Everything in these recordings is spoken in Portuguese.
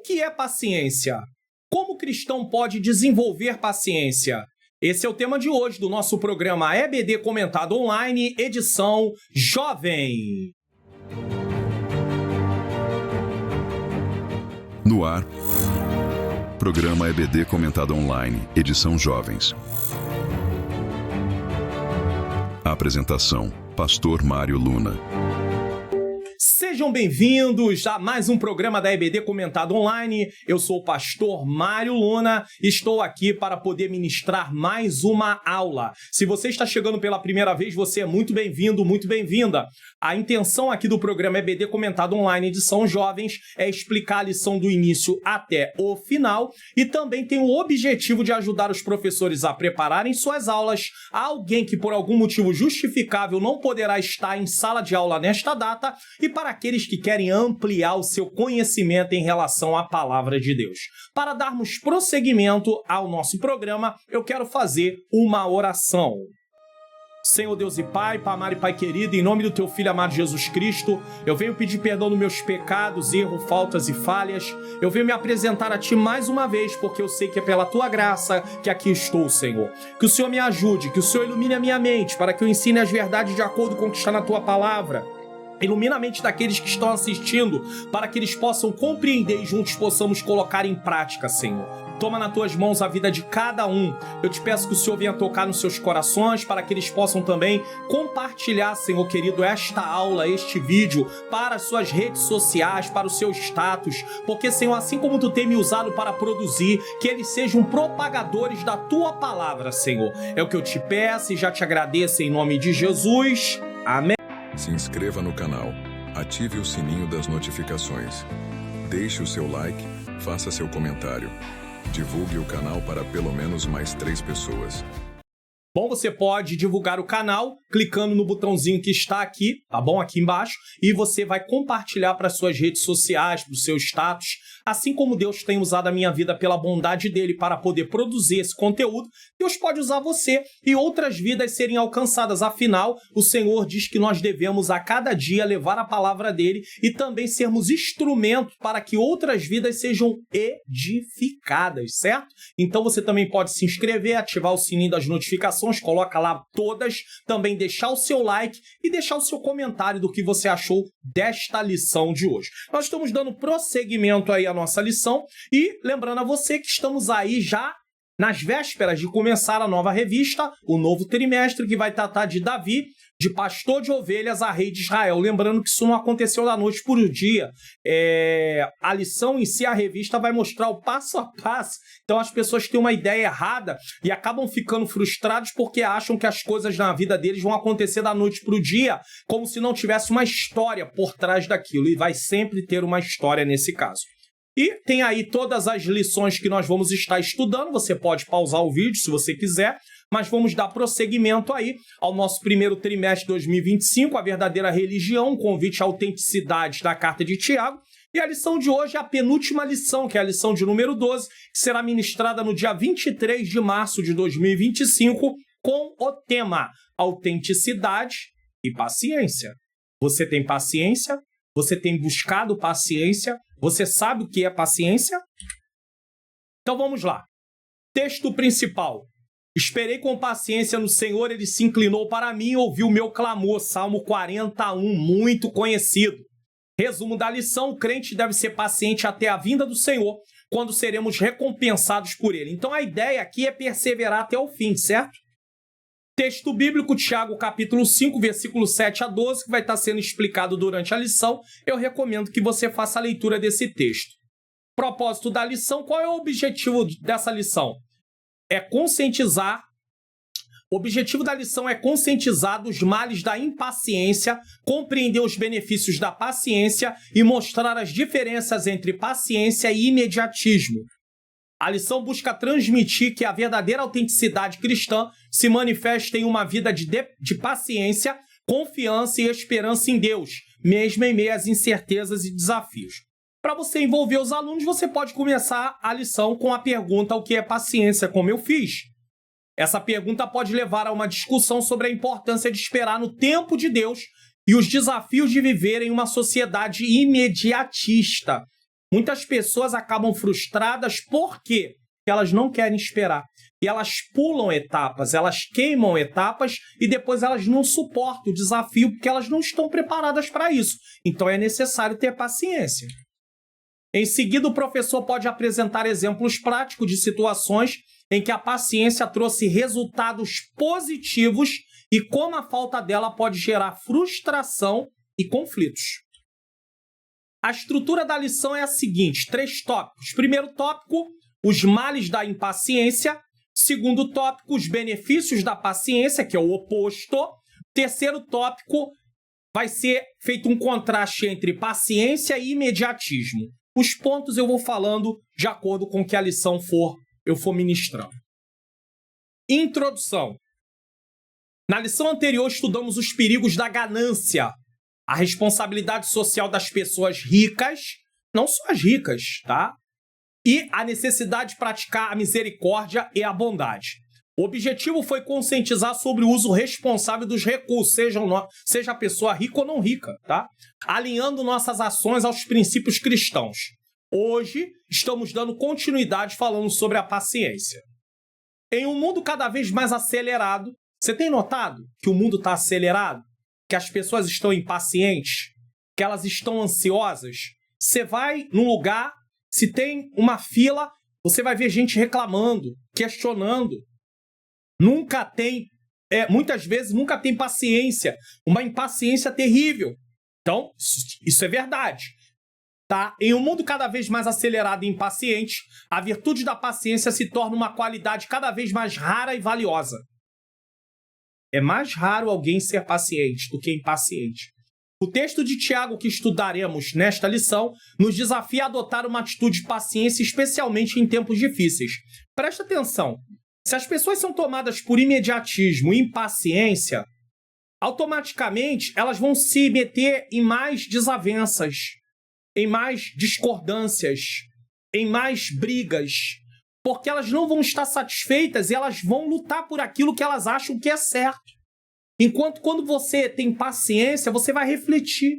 que é paciência? Como o cristão pode desenvolver paciência? Esse é o tema de hoje do nosso programa EBD Comentado Online, edição Jovem. No ar, programa EBD Comentado Online, edição Jovens. A apresentação, Pastor Mário Luna. Sejam bem-vindos a mais um programa da EBD Comentado Online. Eu sou o pastor Mário Luna e estou aqui para poder ministrar mais uma aula. Se você está chegando pela primeira vez, você é muito bem-vindo, muito bem-vinda. A intenção aqui do programa EBD Comentado Online, edição Jovens, é explicar a lição do início até o final e também tem o objetivo de ajudar os professores a prepararem suas aulas a alguém que por algum motivo justificável não poderá estar em sala de aula nesta data e para aqueles que querem ampliar o seu conhecimento em relação à palavra de Deus. Para darmos prosseguimento ao nosso programa, eu quero fazer uma oração. Senhor Deus e Pai, Pai amado e Pai querido, em nome do Teu Filho amado Jesus Cristo, eu venho pedir perdão dos meus pecados, erros, faltas e falhas. Eu venho me apresentar a Ti mais uma vez, porque eu sei que é pela Tua graça que aqui estou, Senhor. Que o Senhor me ajude, que o Senhor ilumine a minha mente, para que eu ensine as verdades de acordo com o que está na Tua palavra. Ilumina a mente daqueles que estão assistindo, para que eles possam compreender e juntos possamos colocar em prática, Senhor. Toma nas Tuas mãos a vida de cada um. Eu te peço que o Senhor venha tocar nos seus corações, para que eles possam também compartilhar, Senhor querido, esta aula, este vídeo, para as suas redes sociais, para o seu status. Porque, Senhor, assim como Tu tem me usado para produzir, que eles sejam propagadores da Tua palavra, Senhor. É o que eu te peço e já te agradeço em nome de Jesus. Amém. Se inscreva no canal, ative o sininho das notificações, deixe o seu like, faça seu comentário, divulgue o canal para pelo menos mais 3 pessoas. Bom, você pode divulgar o canal clicando no botãozinho que está aqui, tá bom? Aqui embaixo. E você vai compartilhar para as suas redes sociais, para o seu status. Assim como Deus tem usado a minha vida pela bondade dele para poder produzir esse conteúdo, Deus pode usar você e outras vidas serem alcançadas. Afinal, o Senhor diz que nós devemos a cada dia levar a palavra dele e também sermos instrumentos para que outras vidas sejam edificadas, certo? Então você também pode se inscrever, ativar o sininho das notificações, coloca lá todas, também deixar o seu like e deixar o seu comentário do que você achou desta lição de hoje. Nós estamos dando prosseguimento aí à nossa lição e lembrando a você que estamos aí já nas vésperas de começar a nova revista, o novo trimestre que vai tratar de Davi, de pastor de ovelhas a rei de Israel. Lembrando que isso não aconteceu da noite para o dia. A lição em si, a revista, vai mostrar o passo a passo. Então as pessoas têm uma ideia errada e acabam ficando frustrados porque acham que as coisas na vida deles vão acontecer da noite para o dia, como se não tivesse uma história por trás daquilo. E vai sempre ter uma história nesse caso. E tem aí todas as lições que nós vamos estar estudando. Você pode pausar o vídeo se você quiser, mas vamos dar prosseguimento aí ao nosso primeiro trimestre de 2025, a verdadeira religião, convite à autenticidade da carta de Tiago. E a lição de hoje é a penúltima lição, que é a lição de número 12, que será ministrada no dia 23 de março de 2025, com o tema autenticidade e paciência. Você tem paciência? Você tem buscado paciência? Você sabe o que é paciência? Então vamos lá. Texto principal. Esperei com paciência no Senhor, ele se inclinou para mim e ouviu o meu clamor. Salmo 41, muito conhecido. Resumo da lição, o crente deve ser paciente até a vinda do Senhor, quando seremos recompensados por ele. Então a ideia aqui é perseverar até o fim, certo? Texto bíblico, Tiago capítulo 5, versículo 7 a 12, que vai estar sendo explicado durante a lição. Eu recomendo que você faça a leitura desse texto. Propósito da lição, qual é o objetivo dessa lição? É conscientizar. O objetivo da lição é conscientizar dos males da impaciência, compreender os benefícios da paciência e mostrar as diferenças entre paciência e imediatismo. A lição busca transmitir que a verdadeira autenticidade cristã se manifesta em uma vida de paciência, confiança e esperança em Deus, mesmo em meio às incertezas e desafios. Para você envolver os alunos, você pode começar a lição com a pergunta: o que é paciência, como eu fiz? Essa pergunta pode levar a uma discussão sobre a importância de esperar no tempo de Deus e os desafios de viver em uma sociedade imediatista. Muitas pessoas acabam frustradas porque elas não querem esperar. E elas pulam etapas, elas queimam etapas e depois elas não suportam o desafio porque elas não estão preparadas para isso. Então é necessário ter paciência. Em seguida, o professor pode apresentar exemplos práticos de situações em que a paciência trouxe resultados positivos e como a falta dela pode gerar frustração e conflitos. A estrutura da lição é a seguinte, 3 tópicos. Primeiro tópico, os males da impaciência. Segundo tópico, os benefícios da paciência, que é o oposto. Terceiro tópico, vai ser feito um contraste entre paciência e imediatismo. Os pontos eu vou falando de acordo com que a lição eu for ministrando. Introdução. Na lição anterior, estudamos os perigos da ganância, a responsabilidade social das pessoas ricas, não só as ricas, tá? E a necessidade de praticar a misericórdia e a bondade. O objetivo foi conscientizar sobre o uso responsável dos recursos, seja a pessoa rica ou não rica, tá? Alinhando nossas ações aos princípios cristãos. Hoje, estamos dando continuidade falando sobre a paciência. Em um mundo cada vez mais acelerado, você tem notado que o mundo está acelerado? Que as pessoas estão impacientes? Que elas estão ansiosas? Você vai num lugar, se tem uma fila, você vai ver gente reclamando, questionando. Muitas vezes nunca tem paciência. Uma impaciência terrível. Então, isso é verdade. Tá? Em um mundo cada vez mais acelerado e impaciente, a virtude da paciência se torna uma qualidade cada vez mais rara e valiosa. É mais raro alguém ser paciente do que impaciente. O texto de Tiago que estudaremos nesta lição nos desafia a adotar uma atitude de paciência, especialmente em tempos difíceis. Presta atenção. Se as pessoas são tomadas por imediatismo e impaciência, automaticamente elas vão se meter em mais desavenças, em mais discordâncias, em mais brigas, porque elas não vão estar satisfeitas e elas vão lutar por aquilo que elas acham que é certo. Enquanto quando você tem paciência, você vai refletir,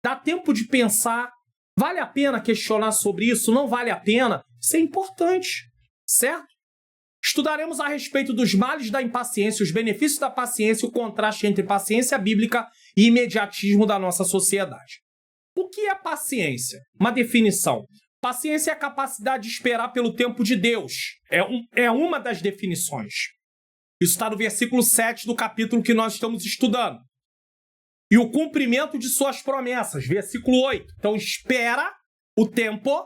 dá tempo de pensar, vale a pena questionar sobre isso, não vale a pena? Isso é importante, certo? Estudaremos a respeito dos males da impaciência, os benefícios da paciência e o contraste entre paciência bíblica e imediatismo da nossa sociedade. O que é paciência? Uma definição. Paciência é a capacidade de esperar pelo tempo de Deus. É uma das definições. Isso está no versículo 7 do capítulo que nós estamos estudando. E o cumprimento de suas promessas, versículo 8. Então, espera o tempo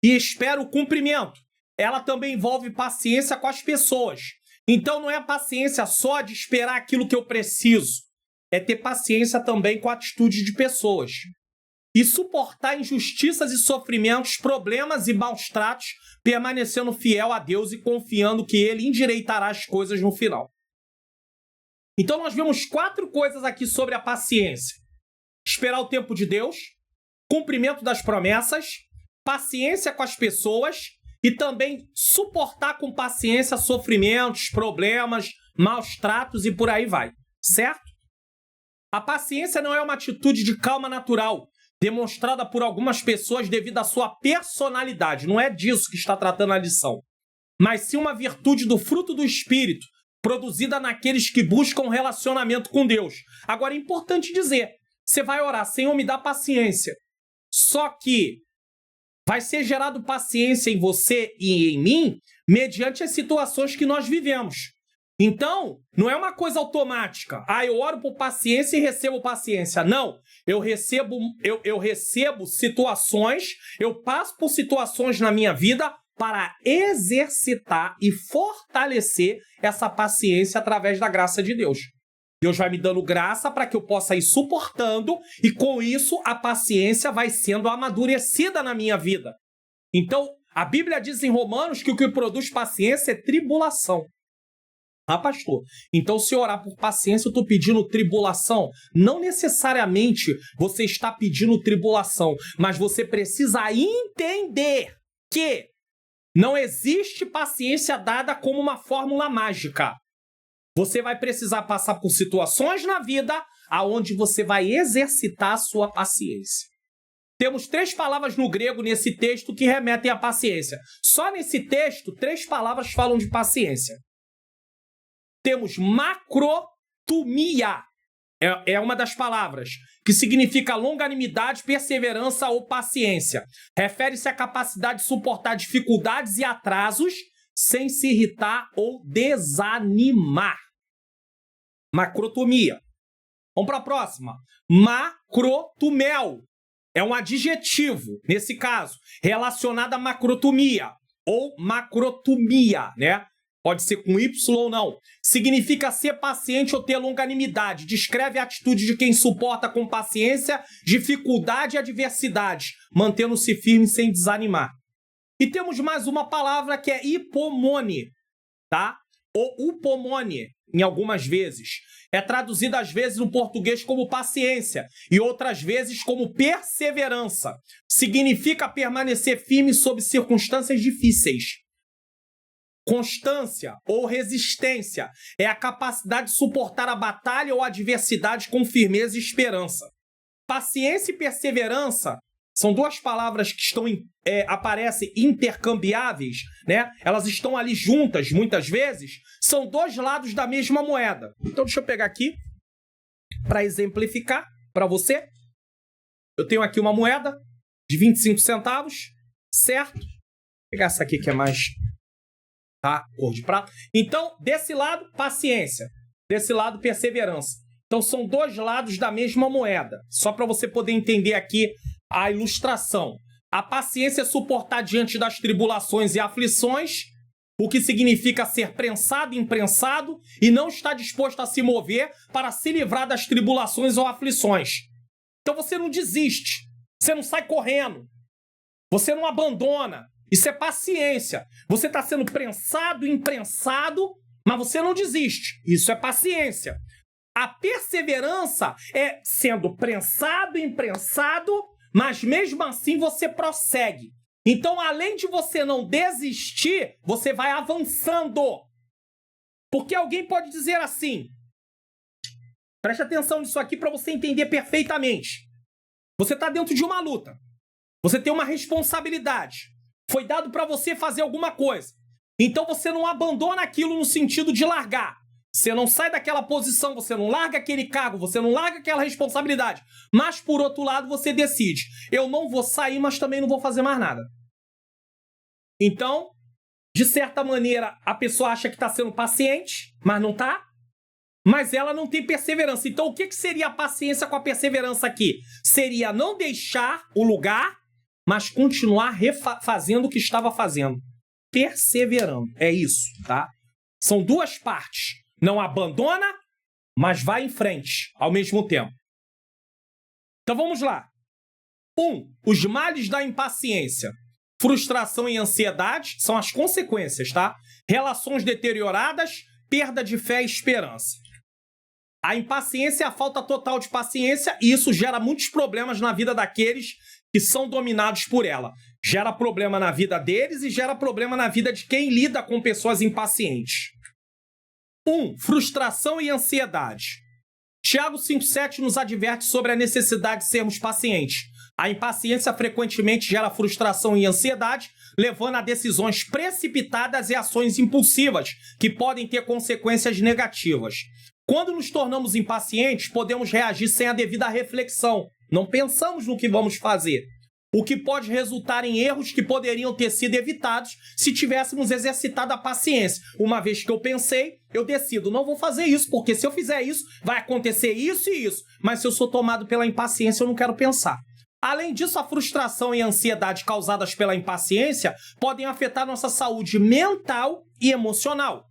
e espera o cumprimento. Ela também envolve paciência com as pessoas. Então, não é paciência só de esperar aquilo que eu preciso. É ter paciência também com a atitude de pessoas. E suportar injustiças e sofrimentos, problemas e maus tratos, permanecendo fiel a Deus e confiando que Ele endireitará as coisas no final. Então nós vemos 4 coisas aqui sobre a paciência. Esperar o tempo de Deus, cumprimento das promessas, paciência com as pessoas e também suportar com paciência sofrimentos, problemas, maus tratos e por aí vai, certo? A paciência não é uma atitude de calma natural, demonstrada por algumas pessoas devido à sua personalidade. Não é disso que está tratando a lição. Mas sim uma virtude do fruto do Espírito, produzida naqueles que buscam um relacionamento com Deus. Agora é importante dizer, você vai orar, Senhor, me dá paciência. Só que vai ser gerado paciência em você e em mim mediante as situações que nós vivemos. Então, não é uma coisa automática. Eu oro por paciência e recebo paciência. Não, eu recebo situações, eu passo por situações na minha vida para exercitar e fortalecer essa paciência através da graça de Deus. Deus vai me dando graça para que eu possa ir suportando e com isso a paciência vai sendo amadurecida na minha vida. Então, a Bíblia diz em Romanos que o que produz paciência é tribulação. Pastor, então se eu orar por paciência eu estou pedindo tribulação? Não necessariamente você está pedindo tribulação, mas você precisa entender que não existe paciência dada como uma fórmula mágica. Você vai precisar passar por situações na vida aonde você vai exercitar a sua paciência. Temos 3 palavras no grego nesse texto que remetem à paciência. Só nesse texto, 3 palavras falam de paciência. Temos macrotumia, é uma das palavras, que significa longanimidade, perseverança ou paciência. Refere-se à capacidade de suportar dificuldades e atrasos sem se irritar ou desanimar. Macrotumia. Vamos para a próxima. Macrotumel. É um adjetivo, nesse caso, relacionado à macrotumia ou macrotumia, né? Pode ser com Y ou não. Significa ser paciente ou ter longanimidade. Descreve a atitude de quem suporta com paciência dificuldade e adversidade, mantendo-se firme sem desanimar. E temos mais uma palavra que é hipomone, tá? Ou upomone, em algumas vezes. É traduzida às vezes no português como paciência e outras vezes como perseverança. Significa permanecer firme sob circunstâncias difíceis. Constância ou resistência é a capacidade de suportar a batalha ou a adversidade com firmeza e esperança. Paciência e perseverança são 2 palavras que aparecem intercambiáveis, né? Elas estão ali juntas, muitas vezes. São 2 lados da mesma moeda. Então, deixa eu pegar aqui para exemplificar para você. Eu tenho aqui uma moeda de 25 centavos, certo? Vou pegar essa aqui que é mais, tá? Cor de prata. Então, desse lado, paciência. Desse lado, perseverança. Então, são 2 lados da mesma moeda. Só para você poder entender aqui a ilustração. A paciência é suportar diante das tribulações e aflições, o que significa ser prensado e imprensado e não estar disposto a se mover para se livrar das tribulações ou aflições. Então você não desiste, você não sai correndo, você não abandona. Isso é paciência. Você está sendo prensado e imprensado, mas você não desiste. Isso é paciência. A perseverança é sendo prensado e imprensado, mas mesmo assim você prossegue. Então, além de você não desistir, você vai avançando. Porque alguém pode dizer assim, preste atenção nisso aqui para você entender perfeitamente. Você está dentro de uma luta. Você tem uma responsabilidade. Foi dado para você fazer alguma coisa. Então, você não abandona aquilo no sentido de largar. Você não sai daquela posição, você não larga aquele cargo, você não larga aquela responsabilidade. Mas, por outro lado, você decide. Eu não vou sair, mas também não vou fazer mais nada. Então, de certa maneira, a pessoa acha que está sendo paciente, mas não está. Mas ela não tem perseverança. Então, o que seria a paciência com a perseverança aqui? Seria não deixar o lugar, mas continuar fazendo o que estava fazendo. Perseverando. É isso, tá? São 2 partes. Não abandona, mas vai em frente ao mesmo tempo. Então vamos lá. 1. Os males da impaciência. Frustração e ansiedade são as consequências, tá? Relações deterioradas, perda de fé e esperança. A impaciência é a falta total de paciência e isso gera muitos problemas na vida daqueles que são dominados por ela. Gera problema na vida deles e gera problema na vida de quem lida com pessoas impacientes. 1. Frustração e ansiedade. Tiago 5,7 nos adverte sobre a necessidade de sermos pacientes. A impaciência frequentemente gera frustração e ansiedade, levando a decisões precipitadas e ações impulsivas, que podem ter consequências negativas. Quando nos tornamos impacientes, podemos reagir sem a devida reflexão. Não pensamos no que vamos fazer. O que pode resultar em erros que poderiam ter sido evitados se tivéssemos exercitado a paciência. Uma vez que eu pensei, eu decido, não vou fazer isso, porque se eu fizer isso, vai acontecer isso e isso. Mas se eu sou tomado pela impaciência, eu não quero pensar. Além disso, a frustração e a ansiedade causadas pela impaciência podem afetar nossa saúde mental e emocional.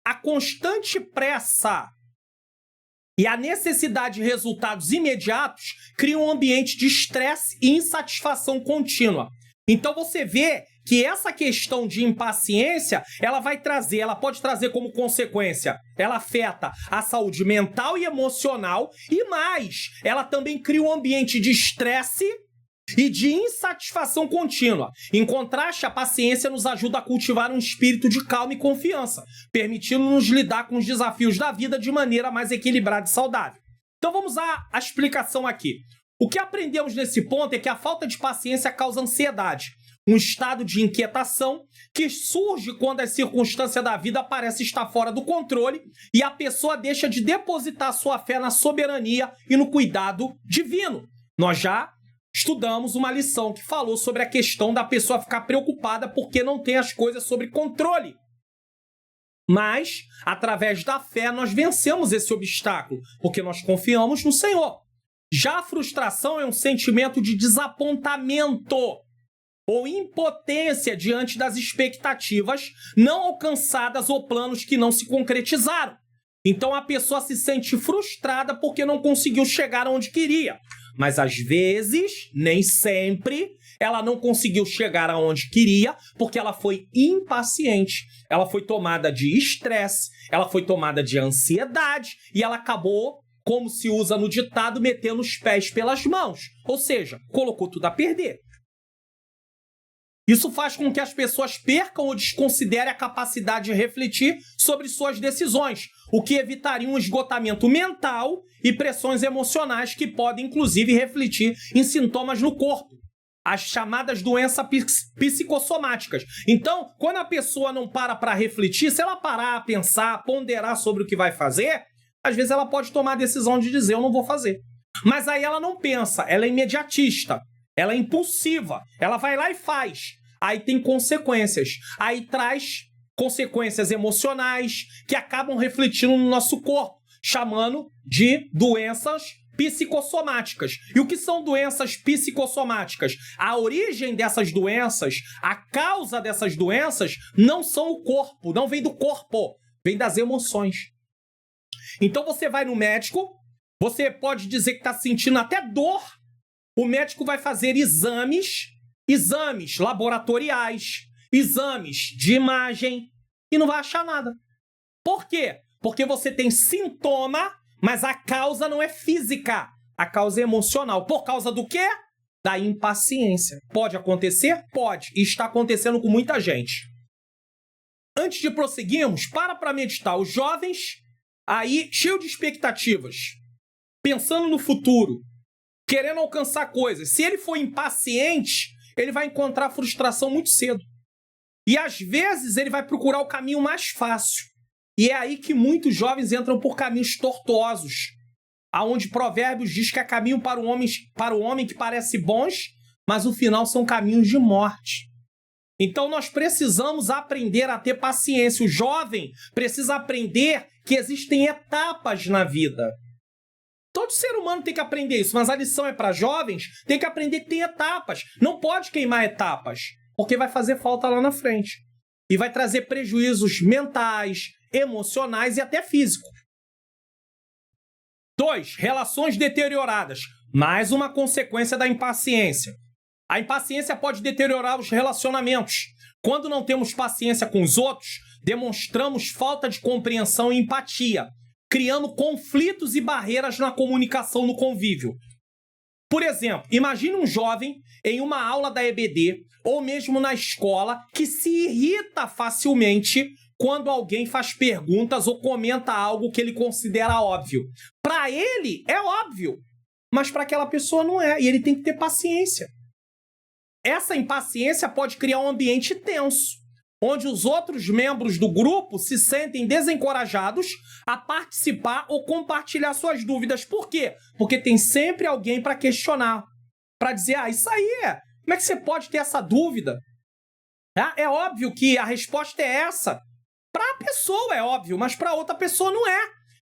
A constante pressa e a necessidade de resultados imediatos cria um ambiente de estresse e insatisfação contínua. Então você vê que essa questão de impaciência, ela pode trazer como consequência, ela afeta a saúde mental e emocional e mais, ela também cria um ambiente de estresse e de insatisfação contínua. Em contraste, a paciência nos ajuda a cultivar um espírito de calma e confiança, permitindo-nos lidar com os desafios da vida de maneira mais equilibrada e saudável. Então vamos à explicação aqui. O que aprendemos nesse ponto é que a falta de paciência causa ansiedade, um estado de inquietação que surge quando as circunstâncias da vida parecem estar fora do controle e a pessoa deixa de depositar sua fé na soberania e no cuidado divino. Nós já estudamos uma lição que falou sobre a questão da pessoa ficar preocupada porque não tem as coisas sob controle. Mas, através da fé, nós vencemos esse obstáculo, porque nós confiamos no Senhor. Já a frustração é um sentimento de desapontamento ou impotência diante das expectativas não alcançadas ou planos que não se concretizaram. Então a pessoa se sente frustrada porque não conseguiu chegar onde queria. Mas às vezes, nem sempre, ela não conseguiu chegar aonde queria porque ela foi impaciente. Ela foi tomada de estresse, ela foi tomada de ansiedade e ela acabou, como se usa no ditado, metendo os pés pelas mãos. Ou seja, colocou tudo a perder. Isso faz com que as pessoas percam ou desconsiderem a capacidade de refletir sobre suas decisões, o que evitaria um esgotamento mental e pressões emocionais que podem, inclusive, refletir em sintomas no corpo, as chamadas doenças psicossomáticas. Então, quando a pessoa não para refletir, se ela parar, pensar, ponderar sobre o que vai fazer, às vezes ela pode tomar a decisão de dizer, eu não vou fazer. Mas aí ela não pensa, ela é imediatista. Ela é impulsiva, ela vai lá e faz. Aí tem consequências. Aí traz consequências emocionais que acabam refletindo no nosso corpo, chamando de doenças psicossomáticas. E o que são doenças psicossomáticas? A origem dessas doenças, a causa dessas doenças, não são o corpo, não vem do corpo, vem das emoções. Então você vai no médico, você pode dizer que está sentindo até dor. O médico vai fazer exames laboratoriais, exames de imagem e não vai achar nada. Por quê? Porque você tem sintoma, mas a causa não é física, a causa é emocional. Por causa do quê? Da impaciência. Pode acontecer? Pode. E está acontecendo com muita gente. Antes de prosseguirmos, para meditar. Os jovens aí, cheios de expectativas, pensando no futuro, querendo alcançar coisas. Se ele for impaciente, ele vai encontrar frustração muito cedo. E às vezes ele vai procurar o caminho mais fácil. E é aí que muitos jovens entram por caminhos tortuosos, aonde Provérbios diz que há caminho para o homem que parece bons, mas o final são caminhos de morte. Então nós precisamos aprender a ter paciência. O jovem precisa aprender que existem etapas na vida. Todo ser humano tem que aprender isso, mas a lição é para jovens, tem que aprender que tem etapas. Não pode queimar etapas, porque vai fazer falta lá na frente. E vai trazer prejuízos mentais, emocionais e até físicos. 2. Relações deterioradas. Mais uma consequência da impaciência. A impaciência pode deteriorar os relacionamentos. Quando não temos paciência com os outros, demonstramos falta de compreensão e empatia, criando conflitos e barreiras na comunicação no convívio. Por exemplo, imagine um jovem em uma aula da EBD ou mesmo na escola que se irrita facilmente quando alguém faz perguntas ou comenta algo que ele considera óbvio. Para ele é óbvio, mas para aquela pessoa não é, e ele tem que ter paciência. Essa impaciência pode criar um ambiente tenso, onde os outros membros do grupo se sentem desencorajados a participar ou compartilhar suas dúvidas. Por quê? Porque tem sempre alguém para questionar, para dizer, isso aí como é que você pode ter essa dúvida? É óbvio que a resposta é essa. Para a pessoa é óbvio, mas para outra pessoa não é.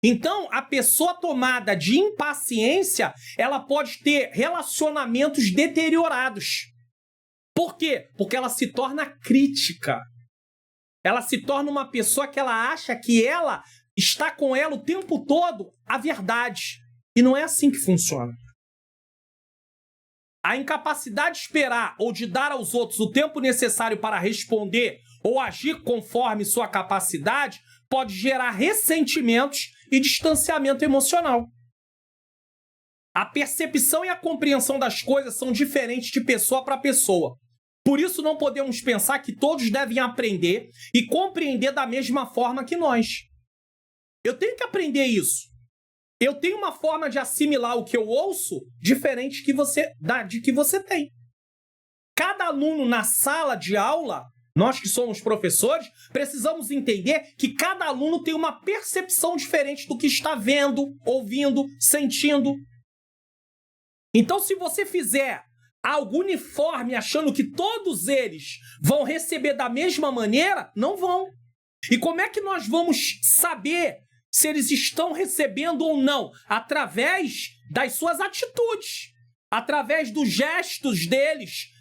Então, a pessoa tomada de impaciência, ela pode ter relacionamentos deteriorados. Por quê? Porque ela se torna crítica. Ela se torna uma pessoa que ela acha que ela está com ela o tempo todo a verdade. E não é assim que funciona. A incapacidade de esperar ou de dar aos outros o tempo necessário para responder ou agir conforme sua capacidade pode gerar ressentimentos e distanciamento emocional. A percepção e a compreensão das coisas são diferentes de pessoa para pessoa. Por isso, não podemos pensar que todos devem aprender e compreender da mesma forma que nós. Eu tenho que aprender isso. eu tenho uma forma de assimilar o que eu ouço diferente de que você tem. Cada aluno na sala de aula, nós que somos professores, precisamos entender que cada aluno tem uma percepção diferente do que está vendo, ouvindo, sentindo. Então, se você fizer algo uniforme, achando que todos eles vão receber da mesma maneira, não vão. E como é que nós vamos saber se eles estão recebendo ou não? Através das suas atitudes, através dos gestos deles.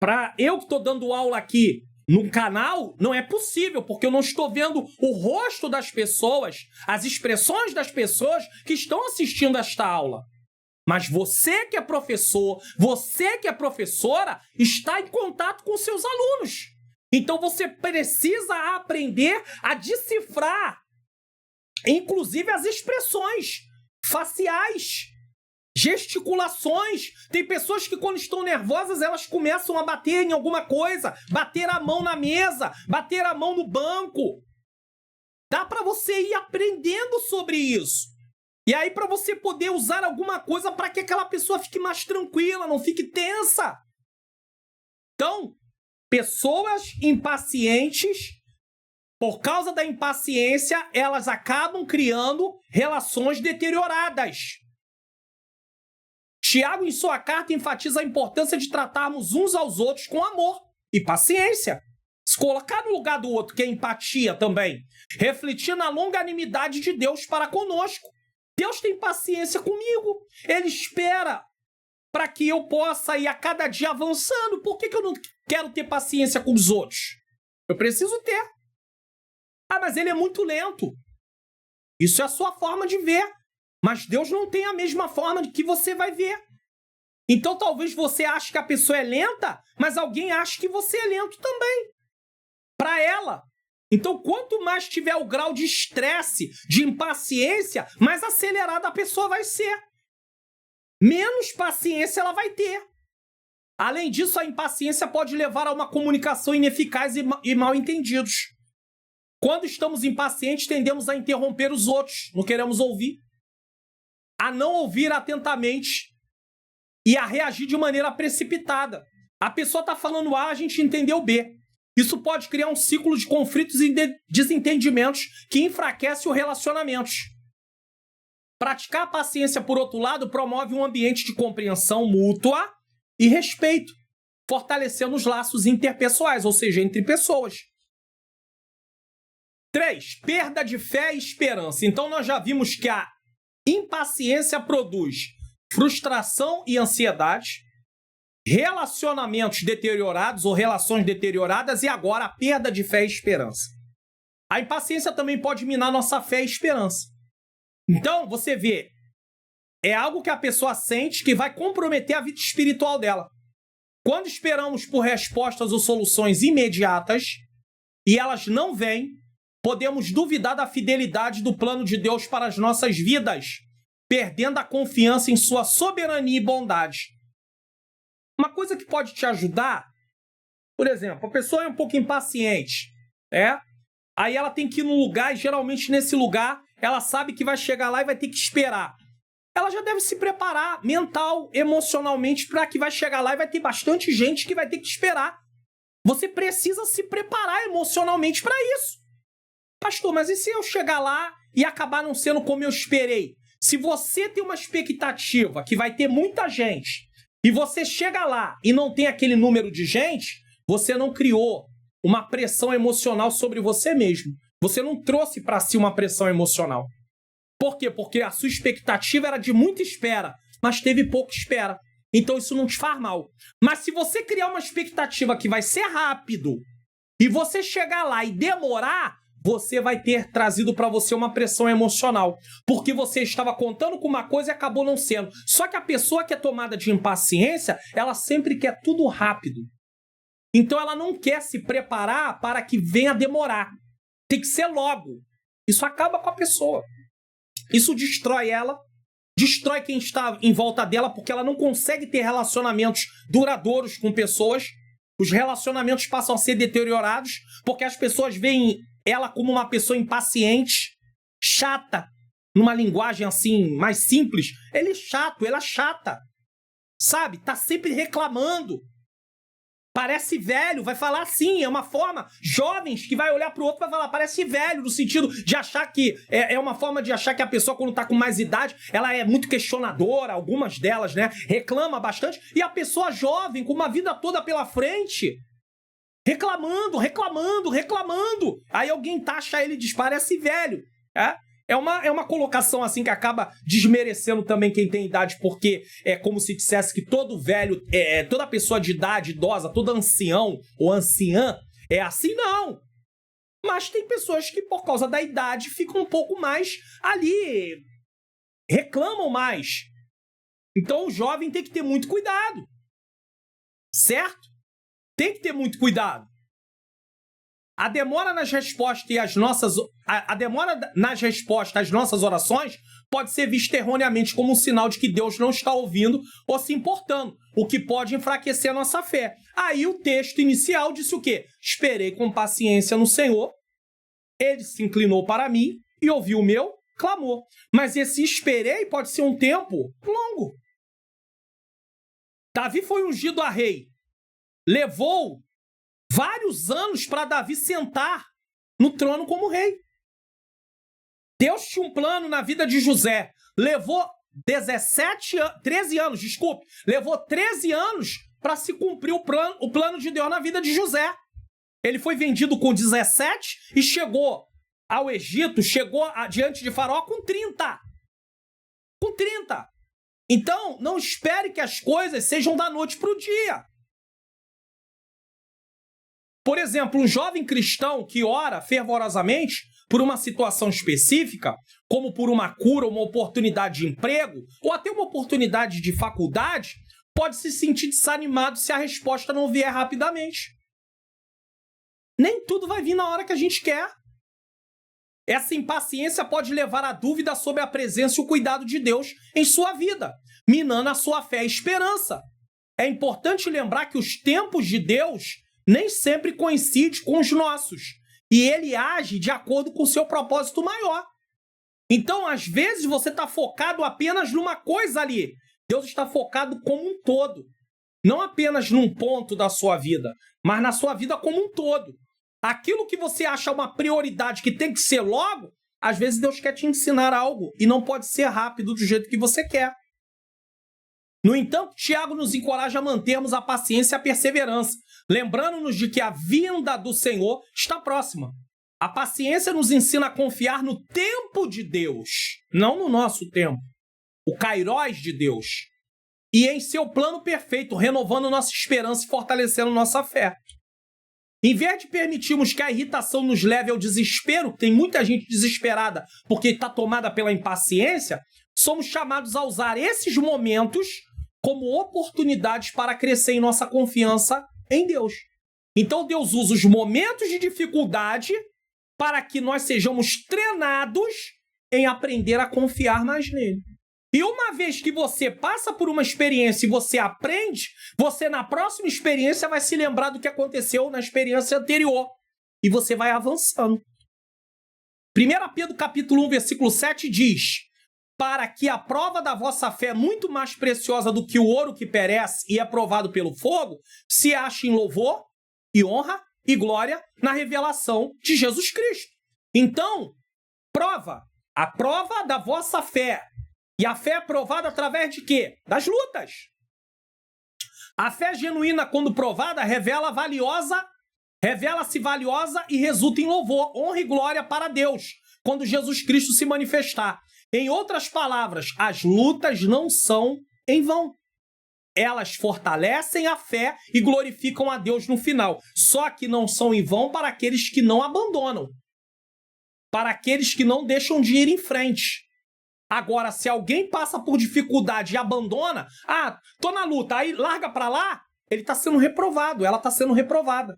Para eu que estou dando aula aqui no canal, não é possível, porque eu não estou vendo o rosto das pessoas, as expressões das pessoas que estão assistindo esta aula. Mas você que é professor, você que é professora, está em contato com seus alunos. Então você precisa aprender a decifrar, inclusive as expressões faciais, gesticulações. Tem pessoas que quando estão nervosas, elas começam a bater em alguma coisa, bater a mão na mesa, bater a mão no banco. Dá para você ir aprendendo sobre isso. E aí para você poder usar alguma coisa para que aquela pessoa fique mais tranquila, não fique tensa. Então, pessoas impacientes, por causa da impaciência, elas acabam criando relações deterioradas. Tiago, em sua carta, enfatiza a importância de tratarmos uns aos outros com amor e paciência. Se colocar no lugar do outro, que é empatia também. Refletir na longanimidade de Deus para conosco. Deus tem paciência comigo. Ele espera para que eu possa ir a cada dia avançando. Por que eu não quero ter paciência com os outros? Eu preciso ter. Ah, mas ele é muito lento. Isso é a sua forma de ver. Mas Deus não tem a mesma forma de que você vai ver. Então talvez você ache que a pessoa é lenta, mas alguém ache que você é lento também. Para ela. Então quanto mais tiver o grau de estresse, de impaciência, mais acelerada a pessoa vai ser. Menos paciência ela vai ter. Além disso, a impaciência pode levar a uma comunicação ineficaz e mal entendidos. Quando estamos impacientes, tendemos a interromper os outros, não queremos ouvir, a não ouvir atentamente e a reagir de maneira precipitada. A pessoa está falando A, a gente entendeu B. Isso pode criar um ciclo de conflitos e desentendimentos que enfraquece os relacionamentos. Praticar a paciência, por outro lado, promove um ambiente de compreensão mútua e respeito, fortalecendo os laços interpessoais, ou seja, entre pessoas. 3. Perda de fé e esperança. Então, nós já vimos que a impaciência produz frustração e ansiedade, relacionamentos deteriorados ou relações deterioradas e agora a perda de fé e esperança. A impaciência também pode minar nossa fé e esperança. Então, você vê, é algo que a pessoa sente que vai comprometer a vida espiritual dela. Quando esperamos por respostas ou soluções imediatas e elas não vêm, podemos duvidar da fidelidade do plano de Deus para as nossas vidas, perdendo a confiança em sua soberania e bondade. Uma coisa que pode te ajudar, por exemplo, a pessoa é um pouco impaciente, aí ela tem que ir num lugar e geralmente nesse lugar ela sabe que vai chegar lá e vai ter que esperar. Ela já deve se preparar mental, emocionalmente, para que vai chegar lá e vai ter bastante gente que vai ter que esperar. Você precisa se preparar emocionalmente para isso. Pastor, mas e se eu chegar lá e acabar não sendo como eu esperei? Se você tem uma expectativa que vai ter muita gente e você chega lá e não tem aquele número de gente, você não criou uma pressão emocional sobre você mesmo. Você não trouxe para si uma pressão emocional. Por quê? Porque a sua expectativa era de muita espera, mas teve pouca espera. Então isso não te faz mal. Mas se você criar uma expectativa que vai ser rápido e você chegar lá e demorar, você vai ter trazido para você uma pressão emocional. Porque você estava contando com uma coisa e acabou não sendo. Só que a pessoa que é tomada de impaciência, ela sempre quer tudo rápido. Então ela não quer se preparar para que venha demorar. Tem que ser logo. Isso acaba com a pessoa. Isso destrói ela, destrói quem está em volta dela, porque ela não consegue ter relacionamentos duradouros com pessoas. Os relacionamentos passam a ser deteriorados, porque as pessoas veem ela como uma pessoa impaciente, chata, numa linguagem assim, mais simples, ele é chato, ela é chata. Sabe? Tá sempre reclamando. Parece velho, vai falar assim, é uma forma, jovens que vai olhar pro outro e vai falar, parece velho, no sentido de achar que, é uma forma de achar que a pessoa quando tá com mais idade, ela é muito questionadora, algumas delas, né, reclama bastante, e a pessoa jovem, com uma vida toda pela frente, reclamando, aí alguém taxa ele e diz, parece velho, É uma colocação assim que acaba desmerecendo também quem tem idade, porque é como se dissesse que todo velho, toda pessoa de idade idosa, todo ancião ou anciã é assim, não. Mas tem pessoas que por causa da idade ficam um pouco mais ali, reclamam mais. Então o jovem tem que ter muito cuidado, certo? Tem que ter muito cuidado. A demora nas respostas às nossas orações pode ser vista erroneamente como um sinal de que Deus não está ouvindo ou se importando, o que pode enfraquecer a nossa fé. Aí o texto inicial disse o quê? Esperei com paciência no Senhor, ele se inclinou para mim e ouviu o meu clamor. Mas esse esperei pode ser um tempo longo. Davi foi ungido a rei. Levou vários anos para Davi sentar no trono como rei. Deus tinha um plano na vida de José. Levou 13 anos, levou 13 anos para se cumprir o plano de Deus na vida de José. Ele foi vendido com 17 e chegou ao Egito, chegou diante de Faraó com 30. Com 30. Então, não espere que as coisas sejam da noite para o dia. Por exemplo, um jovem cristão que ora fervorosamente por uma situação específica, como por uma cura, uma oportunidade de emprego, ou até uma oportunidade de faculdade, pode se sentir desanimado se a resposta não vier rapidamente. Nem tudo vai vir na hora que a gente quer. Essa impaciência pode levar à dúvida sobre a presença e o cuidado de Deus em sua vida, minando a sua fé e esperança. É importante lembrar que os tempos de Deus nem sempre coincide com os nossos. E ele age de acordo com o seu propósito maior. Então, às vezes, você está focado apenas numa coisa ali. Deus está focado como um todo. Não apenas num ponto da sua vida, mas na sua vida como um todo. Aquilo que você acha uma prioridade que tem que ser logo, às vezes Deus quer te ensinar algo e não pode ser rápido do jeito que você quer. No entanto, Tiago nos encoraja a mantermos a paciência e a perseverança, lembrando-nos de que a vinda do Senhor está próxima. A paciência nos ensina a confiar no tempo de Deus, não no nosso tempo, o kairós de Deus, e em seu plano perfeito, renovando nossa esperança e fortalecendo nossa fé. Em vez de permitirmos que a irritação nos leve ao desespero, tem muita gente desesperada porque está tomada pela impaciência, somos chamados a usar esses momentos como oportunidades para crescer em nossa confiança em Deus. Então Deus usa os momentos de dificuldade para que nós sejamos treinados em aprender a confiar mais nele. E uma vez que você passa por uma experiência e você aprende, você na próxima experiência vai se lembrar do que aconteceu na experiência anterior. E você vai avançando. 1 Pedro capítulo 1, versículo 7 diz: para que a prova da vossa fé, muito mais preciosa do que o ouro que perece e é provado pelo fogo, se ache em louvor e honra e glória na revelação de Jesus Cristo. Então, a prova da vossa fé. E a fé é provada através de quê? Das lutas. A fé genuína, quando provada, revela-se valiosa e resulta em louvor, honra e glória para Deus, quando Jesus Cristo se manifestar. Em outras palavras, as lutas não são em vão. Elas fortalecem a fé e glorificam a Deus no final. Só que não são em vão para aqueles que não abandonam. Para aqueles que não deixam de ir em frente. Agora, se alguém passa por dificuldade e abandona, tô na luta, aí larga para lá, ele está sendo reprovado, ela está sendo reprovada.